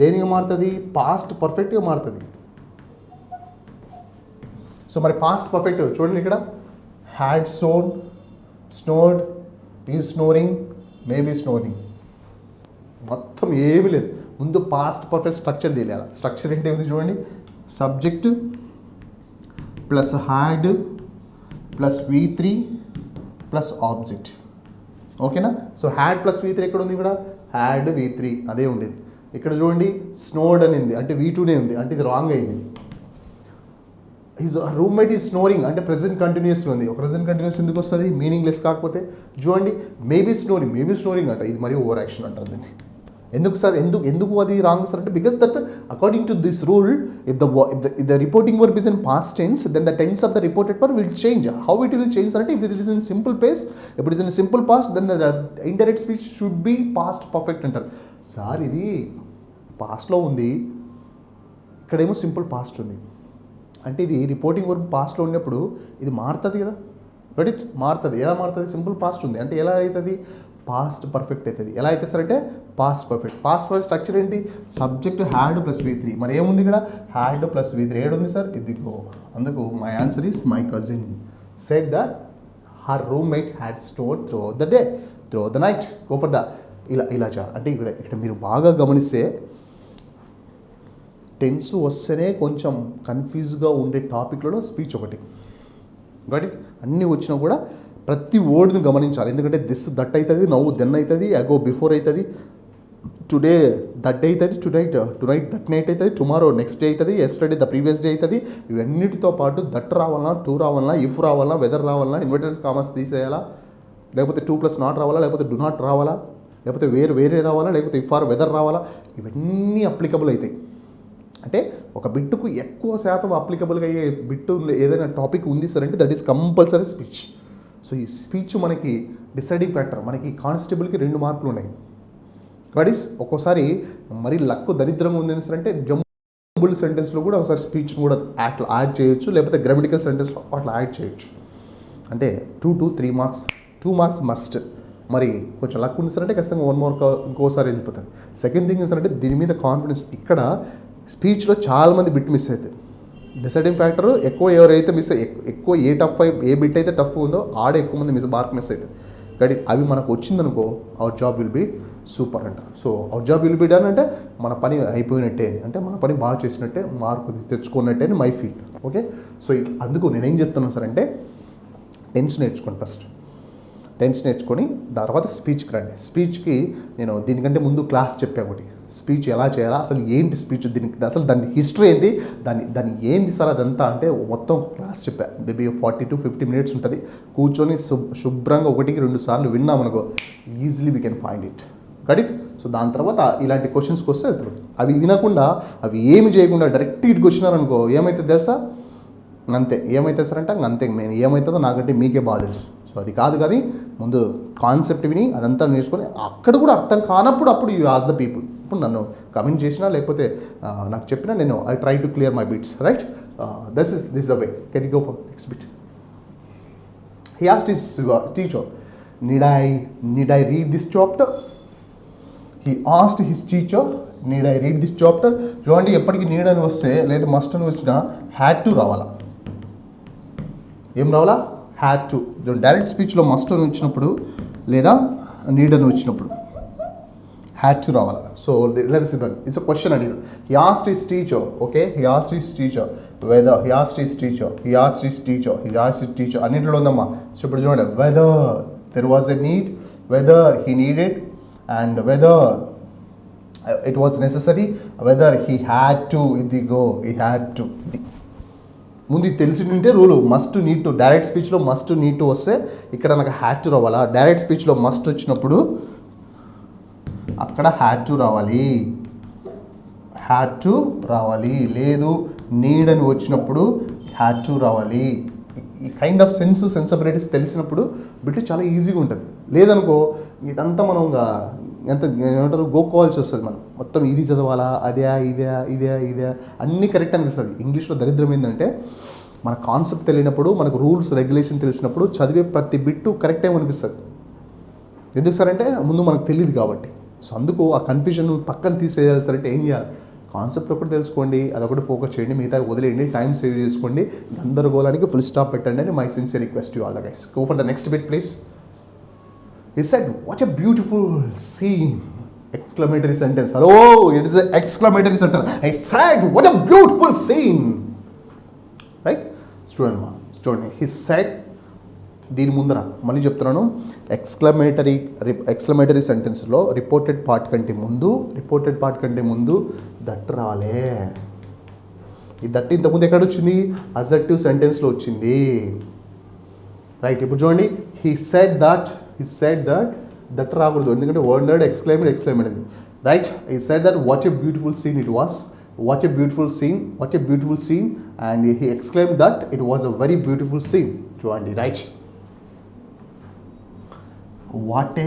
దేనిగా మారుతుంది? పాస్ట్ పర్ఫెక్ట్గా మారుతుంది. సో మరి పాస్ట్ పర్ఫెక్ట్ చూడండి, ఇక్కడ had sown, snowed, is snoring, maybe snoring, మొత్తం ఏమీ లేదు. ముందు పాస్ట్ పర్ఫెక్ట్ స్ట్రక్చర్ తెలియాలి. స్ట్రక్చర్ ఏంటి ఏమిటి చూడండి, subject plus had plus V3 plus object. ఓకేనా? సో హ్యాడ్ ప్లస్ V3 ఎక్కడ ఉంది? ఇక్కడ హ్యాడ్ V3 అదే ఉండేది. ఇక్కడ చూడండి స్నోడ్ అని ఉంది, అంటే V2నే ఉంది, అంటే ఇది రాంగ్ అయింది. హిజ్ రూమ్మేట్ ఈజ్ స్నోరింగ్ అంటే ప్రెజెంట్ కంటిన్యూస్లో ఉంది. ఒక ప్రెజెంట్ కంటిన్యూస్ ఎందుకు వస్తుంది? మీనింగ్లెస్ కాకపోతే. చూడండి మేబీ స్నోరింగ్ అంట, ఇది మరీ ఓవర్ యాక్షన్ అంటారు దీన్ని. ఎందుకు సార్, ఎందుకు అది రాంగ్ సార్ అంటే, because that according to this rule if the reporting verb is in past tense then the tense of the reported verb will change. How it will change అంటే, if it is in simple past, if it is in simple past then the indirect speech should be past perfect అంటారు. Sir ఇది పాస్ట్లో ఉంది, ఇక్కడేమో simple past ఉంది, అంటే ఇది reporting verb పాస్ట్లో ఉన్నప్పుడు ఇది మారుతుంది కదా, బట్ ఇట్ మారుతుంది. ఎలా మారుతుంది? సింపుల్ పాస్ట్ ఉంది అంటే ఎలా అవుతుంది? పాస్ట్ పర్ఫెక్ట్ అవుతుంది. ఎలా అయితే సార్ అంటే past perfect. Past perfect structure ఏంటి? Subject had plus V3. మరి ఏముంది ఇక్కడ? Had plus V3. ఏడుంది సార్? ఇదిగో. అందుకు my answer is my cousin said that her roommate had snored through the day, through the night, go for the ఇలా చాలు. అంటే ఇక్కడ మీరు బాగా గమనిస్తే టెన్స్ వస్తేనే కొంచెం కన్ఫ్యూజ్గా ఉండే టాపిక్లలో స్పీచ్ ఒకటి. కాబట్టి అన్నీ వచ్చినా కూడా ప్రతి వర్డ్ని గమనించాలి. ఎందుకంటే దిస్ దట్ అవుతుంది, నవ్వు దెన్ అవుతుంది, అగో బిఫోర్ అవుతుంది, టుడే దట్ అవుతుంది, టునైట్ దట్ నైట్ అవుతుంది, టుమారో నెక్స్ట్ డే అవుతుంది, ఎస్టర్డే ద ప్రీవియస్ డే అవుతుంది. ఇవన్నిటితో పాటు దట్ రావాలన్నా, టూ రావాలన్నా, ఇఫ్ రావాలన్నా, వెదర్ రావాలన్నా, ఇన్వర్టెడ్ కామర్స్ తీసేయాలా, లేకపోతే 2+0 రావాలా, లేకపోతే డు నాట్ రావాలా, లేకపోతే వేరే రావాలా, లేకపోతే ఇఫ్ ఆర్ వెదర్ రావాలా, ఇవన్నీ అప్లికబుల్ అవుతాయి. అంటే ఒక బిట్టుకు ఎక్కువ శాతం అప్లికబుల్గా అయ్యే బిట్టు ఏదైనా టాపిక్ ఉంది సార్ అంటే that is compulsory speech. So ఈ స్పీచ్ మనకి డిసైడింగ్ ఫ్యాక్టర్. మనకి కానిస్టేబుల్కి 2 మార్కులు ఉన్నాయి. వాట్ ఈస్ ఒక్కోసారి మరీ లక్ దరిద్రంగా ఉంది సార్ అంటే జంబుల్ సెంటెన్స్లో కూడా ఒకసారి స్పీచ్ని కూడా అట్లా యాడ్ చేయొచ్చు, లేకపోతే గ్రామటికల్ సెంటెన్స్లో అట్లా యాడ్ చేయొచ్చు. అంటే 2 to 3 మార్క్స్, 2 మార్క్స్ మస్ట్. మరి కొంచెం లక్ ఉంది సార్ అంటే ఖచ్చితంగా 1 మార్క్ ఇంకోసారి వెళ్ళిపోతుంది. సెకండ్ థింగ్ సార్ అంటే దీని మీద కాన్ఫిడెన్స్. ఇక్కడ స్పీచ్లో చాలామంది బిట్ మిస్ అవుతాయి. డిసైడింగ్ ఫ్యాక్టర్ ఎక్కువ ఎవరైతే ఎక్కువ ఏ బిట్ అయితే టఫ్ ఉందో ఆడే ఎక్కువ మంది మార్క్ మిస్ అవుతుంది. కాబట్టి అవి మనకు వచ్చిందనుకో our job will be super అంట. So our job will be done అంటే మన పని అయిపోయినట్టే, అంటే మన పని బాగా చేసినట్టే, మార్కు తెచ్చుకున్నట్టే అని మై ఫీల్. ఓకే, సో అందుకు నేనేం చెప్తున్నాను సార్ అంటే టెన్స్ నేర్చుకోండి. ఫస్ట్ టెన్స్ నేర్చుకొని తర్వాత స్పీచ్కి రండి. స్పీచ్కి నేను దీనికంటే ముందు క్లాస్ చెప్పా ఒకటి, స్పీచ్ ఎలా చేయాలా, అసలు ఏంటి స్పీచ్, దీనికి అసలు దాని హిస్టరీ ఏంటి, దాన్ని ఏంది సార్ అదంతా అంటే మొత్తం క్లాస్ చెప్పా. మేబీ 40 to 50 minutes ఉంటుంది. కూర్చొని శుభ్రంగా 1-2 సార్లు విన్నామనుకో easily we can find it. Correct? So దాని తర్వాత ఇలాంటి క్వశ్చన్స్కి వస్తే అవి వినకుండా అవి ఏమి చేయకుండా డైరెక్ట్ ఇటుకు వచ్చినారనుకో ఏమైతుంది తెలుసా? అంతే. ఏమవుతుంది సార్ అంటే అంతే. నేను ఏమవుతుందో నాకంటే మీకే బాధ తెలుసు. సో అది కాదు, కానీ ముందు కాన్సెప్ట్ విని అదంతా నేర్చుకొని అక్కడ కూడా అర్థం కానప్పుడు అప్పుడు యూ ఆస్ ద పీపుల్. ఇప్పుడు నన్ను కమెంట్ చేసినా లేకపోతే నాకు చెప్పినా నేను I try to clear my bits. Right? This the way. Can you go for next bit? He asked his teacher, need I read this chapter? He asked his teacher, need I read this chapter? చూడండి, ఎప్పటికీ need అని వస్తే లేదా must అని వచ్చినా had to రావాలా. ఏం రావాలా? Had to. డైరెక్ట్ స్పీచ్లో మస్ట్ అని వచ్చినప్పుడు లేదా నీడ్ అని వచ్చినప్పుడు హ్యాడ్ టు రావాలా. So let's see that it's a question అడిగాడు. He asked his teacher, okay, he asked his teacher whether, he asked his teacher, he asked his teacher, he asked his teacher అన్నింటిలో ఉందమ్మా. So ఇప్పుడు చూడండి, whether there was a need, whether he needed, and whether it was necessary, whether he had to. ఇదిగో he had to. ముందు తెలిసి ఉంటే rule must need to. Direct స్పీచ్లో must need to వస్తే ఇక్కడ నాకు హ్యాడ్ టు రావాలా. డైరెక్ట్ స్పీచ్లో మస్ట్ వచ్చినప్పుడు అక్కడ హ్యాడ్ టు రావాలి, హ్యాడ్ టు రావాలి. లేదు నీడ్ అని వచ్చినప్పుడు హ్యాడ్ టు రావాలి. ఈ కైండ్ ఆఫ్ సెన్సిబిలిటీస్ తెలిసినప్పుడు బిట్ చాలా ఈజీగా ఉంటుంది. లేదనుకో ఇదంతా మనం ఎంత ఏమంటారు గోక్కోవాల్సి వస్తుంది. మనం మొత్తం ఇది చదవాలా, ఇదే అన్నీ కరెక్ట్ అనిపిస్తుంది. ఇంగ్లీష్లో దరిద్రం ఏంటంటే మన కాన్సెప్ట్ తెలియనప్పుడు, మనకు రూల్స్ రెగ్యులేషన్ తెలిసినప్పుడు చదివే ప్రతి బిట్టు కరెక్ట్ ఏమో అనిపిస్తుంది. ఎందుకు సార్ అంటే ముందు మనకు తెలియదు కాబట్టి. సో అందుకు ఆ కన్ఫ్యూజన్ పక్కన తీసేయాలి సార్ అంటే ఏం చేయాలి? కాన్సెప్ట్ ఒకటి తెలుసుకోండి, అదొకటి ఫోకస్ చేయండి, మిగతా వదిలేయండి, టైం సేవ్ చేసుకోండి, గందరగోళానికి ఫుల్ స్టాప్ పెట్టండి అని my sincere request you all the guys. Go for the next bit please. He said, what a beautiful scene. Exclamatory sentence. Hello, it is an exclamatory sentence. I said, what a beautiful scene. Right? చూడండి. He said, దీని ముందర మళ్ళీ చెప్తున్నాను, exclamatory సెంటెన్స్లో reported part కంటే ముందు that రాలే. ఈ that ఇంతకుముందు ఎక్కడ వచ్చింది? అసర్టివ్ సెంటెన్స్లో వచ్చింది. రైట్, ఇప్పుడు చూడండి, హీ సెడ్ దట్ దట్ రాకూడదు, ఎందుకంటే వర్డ్ ఎక్స్క్లైమ్డ్ అది. Right, he said that what a beautiful scene it was, what a beautiful scene and he exclaimed that it was a very beautiful scene. చూడండి, right. What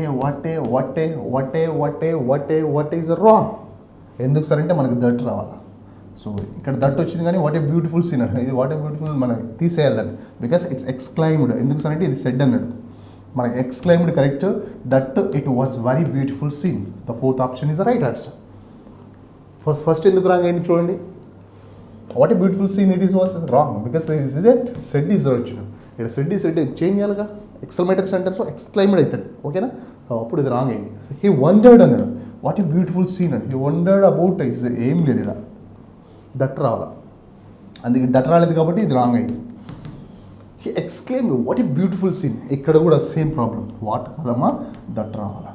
is wrong. ఎందుకు sir అంటే మనకు that రావాలి. So ఇక్కడ that వచ్చింది, కానీ what a beautiful scene అన్నాడు. ఇది వాట్ ఏ బ్యూటిఫుల్ మనం తీసేయాలి దాన్ని, బికాస్ ఇట్స్ ఎక్స్క్లైమ్డ్. ఎందుకు సార్ అంటే ఇది సెడ్ అన్నాడు, మనకి exclaimed correct. That it was very beautiful scene. The fourth option is the right answer. First ఎందుకు రాంగ్ అయింది చూడండి. What a beautiful scene it is was wrong because said is original. ఇక్కడ said change చేయాలిగా, exclamatory సెంటెన్స్లో exclaimed అవుతుంది. ఓకేనా, అప్పుడు ఇది రాంగ్ అయింది. హీ వండర్డ్ అన్నాడు, వాట్ ఏ బ్యూటిఫుల్ సీన్ అండి. హీ వండర్డ్ అబౌట్ ఇస్ ఏం లేదు, ఇక్కడ దట్ రావాలా, అందుకే దట్ రాలేదు కాబట్టి ఇది రాంగ్ అయింది. He exclaimed what a beautiful scene. ఇక్కడ కూడా సేమ్ ప్రాబ్లం, వాట్ కదమ్మా దట్ రావాలా.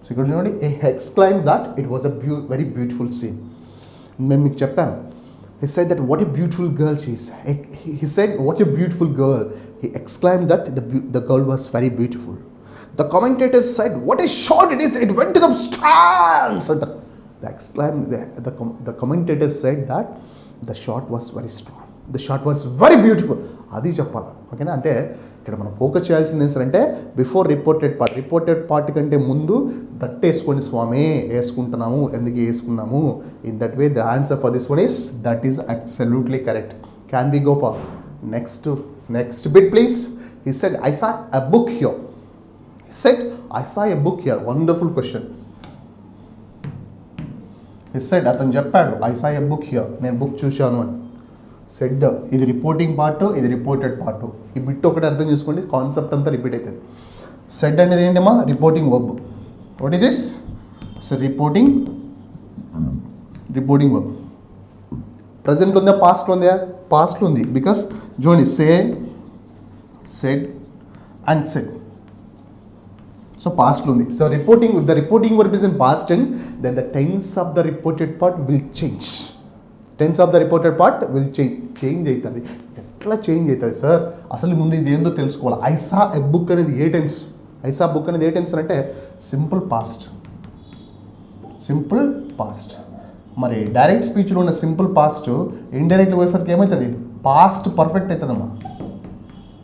సో ఇక్కడ చూడండి, exclaim that it was a very beautiful scene. మేము మీకు చెప్పాను, he said that what a beautiful girl she is. He said what a beautiful girl. He exclaimed that the girl was very beautiful. The commentator said what a shot it is, it went to the stands. The commentator said that the shot was very strong, the shot was very beautiful. అది చెప్పాలి. ఓకేనా, అంటే ఇక్కడ మనం focus చేయాల్సింది ఏంటంటే before reported part కంటే ముందు దట్ వేసుకోండి స్వామి, వేసుకుంటున్నాము, ఎందుకు వేసుకున్నాము. In that way the answer for this one is that is absolutely correct. Can we go for next bit please. He said I saw a book here. He said I saw a book here. Wonderful question. He said, అతను చెప్పాడు, I saw a book here, నేను book చూశాను అని. Said ఇది reporting part, ఇది reported part. ఈ bit ఒకటి అర్థం చేసుకోండి, కాన్సెప్ట్ అంతా రిపీట్ అవుతుంది. సెడ్ అనేది ఏంటమ్మా, reporting verb. What is this? So reporting verb. Present ఉందా, పాస్ట్ ఉందా? పాస్ట్ ఉంది, బికాస్ చూడండి, సెడ్ అండ్ సెడ్. సో పాస్ట్లో ఉంది. So the reporting verb is in past tense, then the tense of the reported part will change. Tense of the reported part will change అవుతుంది. ఎట్లా change అవుతుంది sir? అసలు ముందు ఇది ఏందో తెలుసుకోవాలి. ఐ సా ఎ బుక్ అనేది ఏ టెన్స్? ఐ సా బుక్ అనేది ఏ టెన్స్ అంటే సింపుల్ పాస్ట్. మరి డైరెక్ట్ స్పీచ్లో ఉన్న సింపుల్ పాస్ట్ ఇండైరెక్ట్ పోయేసరికి ఏమవుతుంది? పాస్ట్ పర్ఫెక్ట్ అవుతుందమ్మా,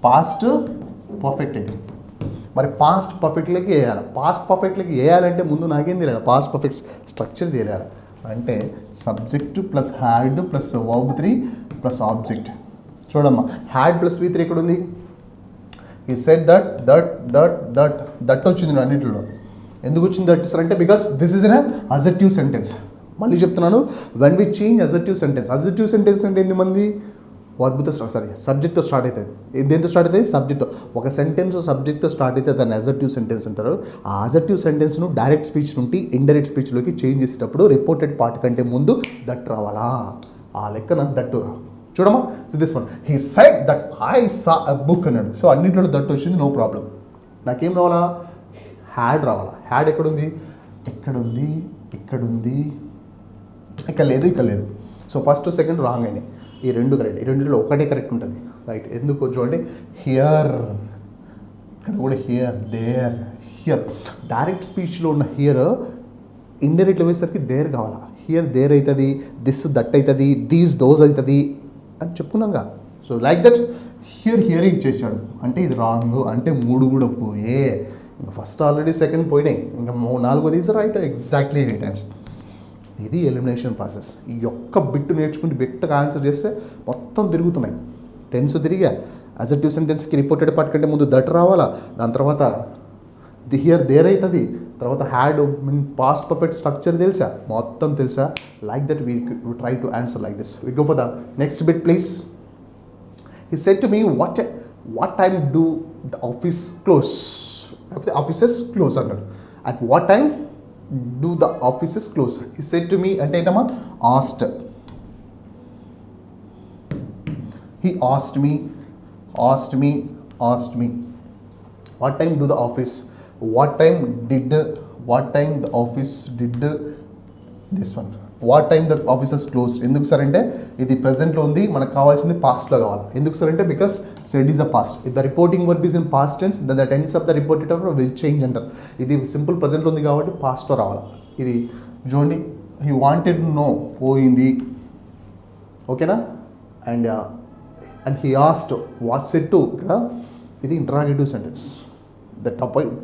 పాస్ట్ పర్ఫెక్ట్ అవుతుంది. మరి పాస్ట్ పర్ఫెక్ట్లోకి వేయాలి. పాస్ట్ పర్ఫెక్ట్లోకి వేయాలంటే ముందు నాకేం తెలియాలి? పాస్ట్ పర్ఫెక్ట్ స్ట్రక్చర్ తెలియాలి. అంటే subject plus had plus verb 3 plus object. చూడమ్మా, హ్యాడ్ ప్లస్ V3 ఎక్కడ ఉంది? ఈ సెడ్ దట్ వచ్చింది అన్నింటిలో. ఎందుకు వచ్చింది దట్ సార్ అంటే because this is an assertive sentence. మళ్ళీ చెప్తున్నాను, when we change assertive sentence అంటే ఎన్ని మంది వర్బ్తో సబ్జెక్ట్తో స్టార్ట్ అవుతుంది. దేంతో స్టార్ట్ అవుతుంది? సబ్జెక్ట్తో. ఒక సెంటెన్స్ సబ్జెక్ట్తో స్టార్ట్ అయితే దాన్ని అసర్టివ్ సెంటెన్స్ అంటారు. ఆ అసర్టివ్ సెంటెన్స్ను డైరెక్ట్ స్పీచ్ నుండి ఇండైరెక్ట్ స్పీచ్లోకి చేంజ్ చేసేటప్పుడు రిపోర్టెడ్ పార్ట్ కంటే ముందు దట్ రావాలా. ఆ లెక్కన దట్టు రా. చూడమ్మా, so this one he said that I saw a book అన్నాడు. సో అన్నింటిలో దట్ వచ్చింది, నో ప్రాబ్లం. నాకేం రావాలా? హ్యాడ్ రావాలా. హ్యాడ్ ఎక్కడుంది? ఇక్కడుంది. ఇక్కడ లేదు. సో ఫస్ట్ సెకండ్ రాంగ్ అయినాయి. ఈ రెండు కరెక్ట్. ఈ రెండులో ఒకటే కరెక్ట్ ఉంటుంది. రైట్, ఎందుకు చూడండి, హియర్, ఇక్కడ కూడా హియర్, హియర్. డైరెక్ట్ స్పీచ్లో ఉన్న హియర్ ఇండైరెక్ట్లో వేసేసరికి దేర్ కావాలా. హియర్ దేర్ అవుతుంది, దిస్ దట్ అవుతుంది, దీస్ దోస్ అవుతుంది అని చెప్పుకున్నాగా. సో లైక్ దట్ హియరింగ్ చేశాడు అంటే ఇది రాంగ్, అంటే 3 కూడా పోయే. ఇంకా ఫస్ట్ ఆల్రెడీ సెకండ్ పోయినాయి, ఇంకా 4 is right, exactly right answer. ఇది ఎలిమినేషన్ ప్రాసెస్. ఈ ఒక్క బిట్ నేర్చుకుంటే బిట్గా ఆన్సర్ చేస్తే మొత్తం తిరుగుతున్నాయి. టెన్స్ తిరిగా, అసర్టివ్ సెంటెన్స్కి రిపోర్టెడ్ పార్ట్ కంటే ముందు దట్ రావాలా, దాని తర్వాత ది హియర్ దేర్ అవుతుంది, తర్వాత హ్యాడ్ పాస్ట్ పర్ఫెక్ట్ స్ట్రక్చర్ తెలుసా, మొత్తం తెలుసా. Like that we try to answer like this. We go for the next bit please. He said to me, what time do the office close? the offices close అన్నాడు. At what time do the offices close? He said to me అంటే ఏంటమ్మా asked. He asked me. What time do the office? What time the office did this one? What time the offices closed? ఎందుకు sir అంటే ఇది ప్రెసెంట్లో ఉంది, మనకు కావాల్సింది పాస్ట్లో కావాలి. ఎందుకు సార్ అంటే because said is a past. If the reporting verb is in past tense then the tense of the reported verb will change అంటారు. ఇది సింపుల్ ప్రెసెంట్లో ఉంది కాబట్టి పాస్ట్లో రావాలి. ఇది చూడండి, హీ వాంటెడ్ నో పోయింది, ఓకేనా. And he asked what said to, ఇక్కడ ఇది interrogative sentence. The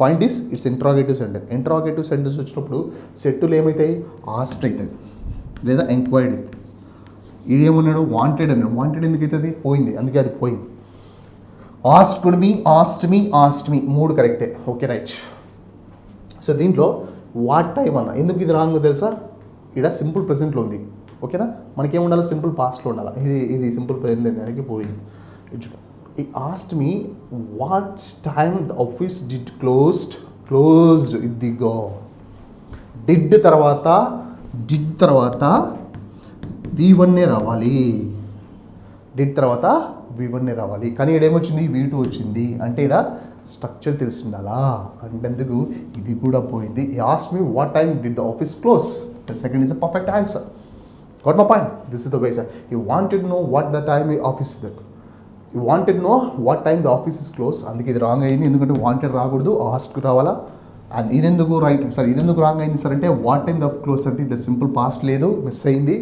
point is it's interrogative sentence. Interrogative sentence వచ్చినప్పుడు సెట్టులు ఏమవుతాయి, ఆస్ట్ అవుతుంది లేదా ఎంక్వైర్డ్ అవుతుంది. ఇది ఏమన్నాడు, వాంటెడ్ అన్నాడు. వాంటెడ్ ఎందుకు అవుతుంది, పోయింది, అందుకే అది పోయింది. ఆస్క్డ్ మీ, ఆస్క్డ్ మీ మూడు కరెక్టే, ఓకే రైట్. సో దీంట్లో వాట్ టైం అన్న ఎందుకు ఇది రాంగ్ తెలుసా, ఇక్కడ సింపుల్ ప్రెసెంట్లో ఉంది, ఓకేనా. మనకేం ఉండాలి, సింపుల్ పాస్ట్లో ఉండాలి. ఇది సింపుల్ ప్రెసెంట్ లేదు, దానికి పోయింది. He asked me what time the office did closed ఇదిగో did తర్వాత V1 రావాలి. డిడ్ తర్వాత V1 రావాలి. కానీ ఇక్కడ ఏమొచ్చింది, V2 వచ్చింది. అంటే ఇక్కడ స్ట్రక్చర్ తెలిసిండాలా అంటే ఎందుకు ఇది కూడా పోయింది. He asked me what time did the office close. The second is a perfect answer. Got my point? This is the way, sir. He wanted to know what the time the office did. You wanted to know what time the office is closed. అందుకే ఇది wrong అయింది, ఎందుకంటే wanted రాకూడదు, ask రావాలా. And ఇదెందుకు right sir, ఇదెందుకు wrong అయింది sir అంటే వాట్ టైమ్ ద క్లోజ్ అంటే ఇది సింపుల్ పాస్ట్ లేదు, మిస్ అయింది.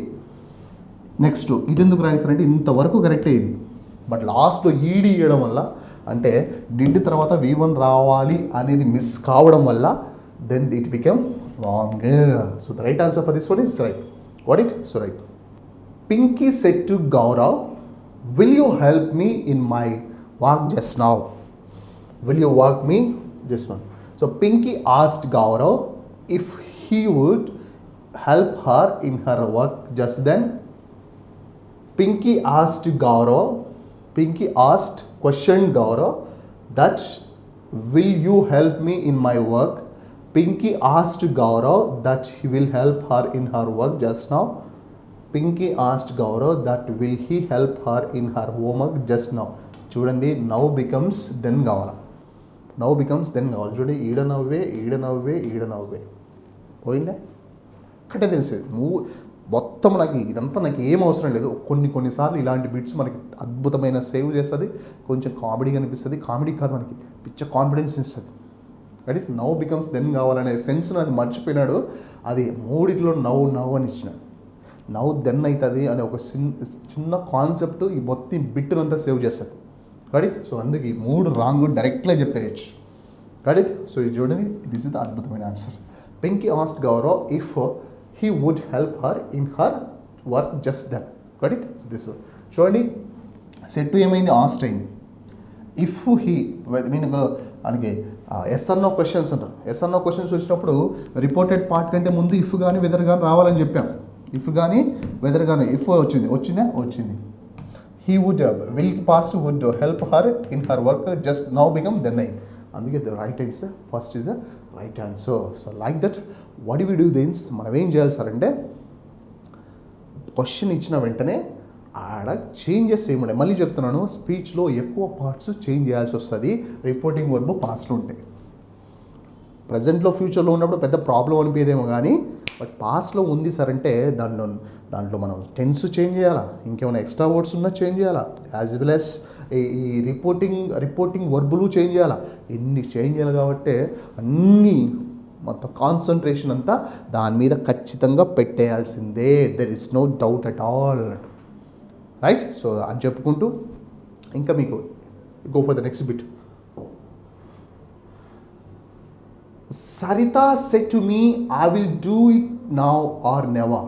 నెక్స్ట్ ఇదెందుకు రాంగ్ సార్ అంటే ఇంతవరకు కరెక్టే ఇది, బట్ లాస్ట్లో ఈడీ ఇవ్వడం వల్ల అంటే డిడ్ తర్వాత V1 రావాలి అనేది మిస్ కావడం వల్ల then it become wrong. So the right answer for this one is right. What it? So right. Pinky said to Gaurav, will you help me in my work just now? Will you work me just now? So Pinky asked Gaurav if he would help her in her work just then. Pinky asked questioned Gaurav that will you help me in my work? Pinky asked Gaurav that he will help her in her work just now. Pinky asked Gaurav that will he help her in her homework just now. చూడండి, now becomes then కావాలి, చూడండి. ఈడ నవ్వే పోయిందే ఒక్కటే తెలిసేది. మొత్తం ఇదంతా నాకు ఏం అవసరం లేదు. కొన్నిసార్లు ఇలాంటి బిట్స్ మనకి అద్భుతమైన సేవ్ చేస్తుంది, కొంచెం కామెడీ అనిపిస్తుంది. కామెడీ కాదు, మనకి పిచ్చ కాన్ఫిడెన్స్ ఇస్తుంది. రైట్, నౌ బికమ్స్ దెన్ కావాలనే సెన్స్ను అది మర్చిపోయినాడు. అది మూడిట్లో నవ్వు అని ఇచ్చినాడు. నవ్ దెన్ అవుతుంది అనే ఒక చిన్న కాన్సెప్ట్ ఈ మొత్తం బిట్టునంతా సేవ్ చేస్తుంది. కరెక్ట్. సో అందుకే ఈ మూడు రాంగ్ డైరెక్ట్గా చెప్పేయచ్చు. కరెక్ట్. సో ఇది చూడండి, దిస్ ఇస్ ద అద్భుతమైన answer. Pinky asked Gaurav if he would help her in her work just then. Correct. So this చూడండి, సెట్ ఏమైంది, ఆస్ట్ అయింది. ఇఫ్ హీ మీన్ మనకి ఎస్ఆర్నో క్వశ్చన్స్ అంటారు. ఎస్ఆర్నో క్వశ్చన్స్ వచ్చినప్పుడు రిపోర్టెడ్ పార్ట్ కంటే ముందు ఇఫ్ కానీ వెదర్ కానీ రావాలని చెప్పాం. ఇఫ్ కానీ వెదర్ కానీ ఇఫ్ వచ్చింది. He would will past would help her in her work just now become then అయింది. అందుకే the right answer first is the right answer. So like that what we do thence, మనం ఏం చేయాలి sir అంటే question ఇచ్చిన వెంటనే ఆడ changes ఏముంటాయి. మళ్ళీ చెప్తున్నాను, స్పీచ్లో ఎక్కువ పార్ట్స్ చేంజ్ చేయాల్సి వస్తుంది రిపోర్టింగ్ వర్బ్ పాస్ట్లో ఉంటాయి. ప్రజెంట్లో ఫ్యూచర్లో ఉన్నప్పుడు పెద్ద ప్రాబ్లం అనిపించేదేమో కానీ, బట్ పాస్ట్లో ఉంది సార్ అంటే దాంట్లో మనం టెన్స్ చేంజ్ చేయాలా, ఇంకేమైనా ఎక్స్ట్రా వర్డ్స్ ఉన్నా చేంజ్ చేయాలా, యాజ్ వెల్ యాజ్ ఈ రిపోర్టింగ్ వర్బులు చేంజ్ చేయాలా. ఎన్ని చేంజ్ చేయాలి కాబట్టి అన్నీ మొత్తం కాన్సన్ట్రేషన్ అంతా దాని మీద ఖచ్చితంగా పెట్టేయాల్సిందే. There is no doubt at all. Right. So అని చెప్పుకుంటూ ఇంకా మీకు go for the next bit. Sarita said to me, I will do it now or never.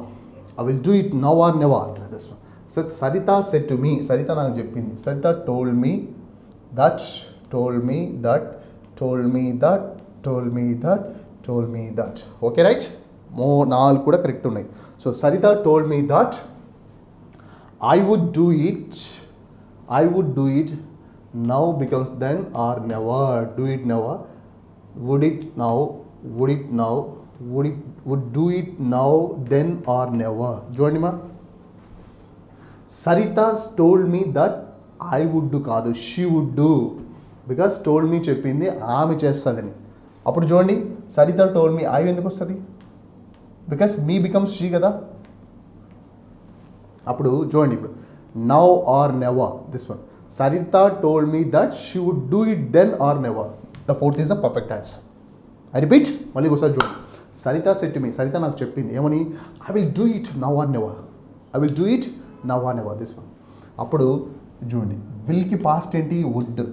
This one. So Sarita said to me, Sarita నాకు చెప్పింది. Sarita told me that. Okay, right? నాలుగు కూడా correct ఉన్నాయి. So Sarita told me that I would do it now becomes then or never. Do it never. Would it now, would it now, would do it now, then or never. చూడండి మా, Sarita told me that I would do కాదు, she would do. Because told me చెప్పింది ఆమె చేస్తుందని. అప్పుడు చూడండి, Saritha told me I ఎందుకు వస్తుంది? బికాస్ మీ బికమ్స్ షీ కదా. అప్పుడు చూడండి, ఇప్పుడు now or never, this one. Sarita told me that she would do it then or never. The fourth is the perfect answer. I repeat, మళ్ళీ ఒకసారి చూడండి. సరిత సెట్ మీ, సరిత నాకు చెప్పింది ఏమని? I will do it now or never, I will do it now or never, this one. అప్పుడు చూడండి, విల్కి past ఏంటి? వుడ్.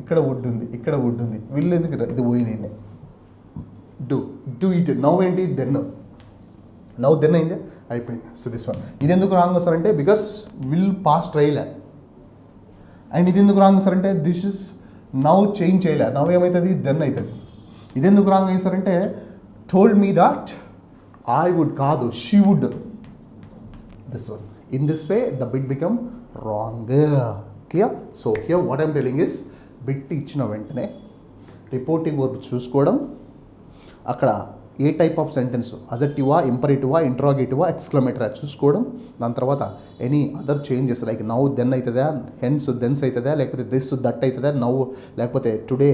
ఇక్కడ వుడ్ ఉంది, ఇక్కడ వుడ్ ఉంది, విల్ ఎందుకు ఇది పోయింది? Do it. నవ్ ఏంటి? దెన్. నవ్ దెన్ అయింది, అయిపోయింది. So this one. ఇది ఎందుకు రాంగ్ వస్తారంటే బికాస్ విల్ పాస్ట్ రైలే. అండ్ ఇది ఎందుకు రాంగ్ వస్తారంటే దిస్ ఇస్ నవ్ చేంజ్ చేయలే, నవ్ ఏమవుతుంది? దెన్ అవుతుంది. ఇది ఎందుకు రాంగ్ వేస్తారంటే told me that I would కాదు, she would. This one. In this way the bit become wrong. Clear? So here what I'm telling is, bit ఇచ్చిన వెంటనే reporting verb చూసుకోవడం, అక్కడ ఏ టైప్ ఆఫ్ సెంటెన్స్, అజెక్టివా, ఇంపరేటివా, ఇంట్రాగేటివా, ఎక్స్క్లమేటరీ చూసుకోవడం. దాని తర్వాత any other changes like now then అవుతుందా, హెన్స్ దెన్స్ అవుతుందా, లేకపోతే దిస్ దట్ అవుతుందా, నవ్ లేకపోతే టుడే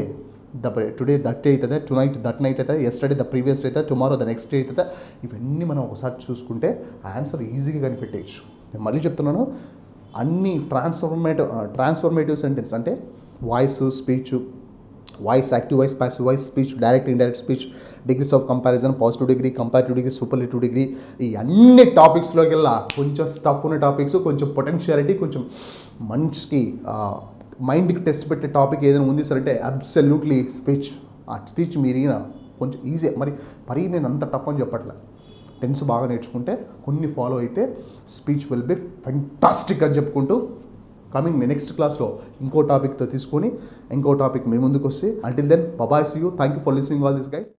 దట్ అవుతుందా, టునైట్ దట్ నైట్ అవుతుందా, ఎస్టర్డే ద ప్రీవియస్ డే అవుతుందా, టుమారో ద నెక్స్ట్ డే అవుతుందా, ఇవన్నీ మనం ఒకసారి చూసుకుంటే ఆన్సర్ ఈజీగా కనిపెట్టేయచ్చు. నేను మళ్ళీ చెప్తున్నాను, అన్ని ట్రాన్స్ఫర్మేటివ్ సెంటెన్స్ అంటే voice, speech, voice, active voice, passive voice, speech, direct, indirect speech, degrees of comparison, positive degree, comparative degree, superlative degree, ఈ అన్ని టాపిక్స్లోకి వెళ్ళా కొంచెం స్టఫ్ ఉన్న టాపిక్స్, కొంచెం పొటెన్షియాలిటీ, కొంచెం మనిషికి మైండ్కి టెస్ట్ పెట్టే టాపిక్ ఏదైనా ఉంది సార్ అంటే అబ్సల్యూట్లీ స్పీచ్. ఆ స్పీచ్ మీరు కొంచెం ఈజీ, మరీ నేను అంత టఫ్ అని చెప్పట్లే. టెన్స్ బాగా నేర్చుకుంటే, కొన్ని ఫాలో అయితే స్పీచ్ విల్ బి ఫెంటాస్టిక్ అని చెప్పుకుంటూ కమింగ్ నెక్స్ట్ క్లాస్లో ఇంకో టాపిక్తో తీసుకొని ఇంకో టాపిక్ మీ ముందుకు వస్తే, until then bye, see you, thank you for listening all this guys.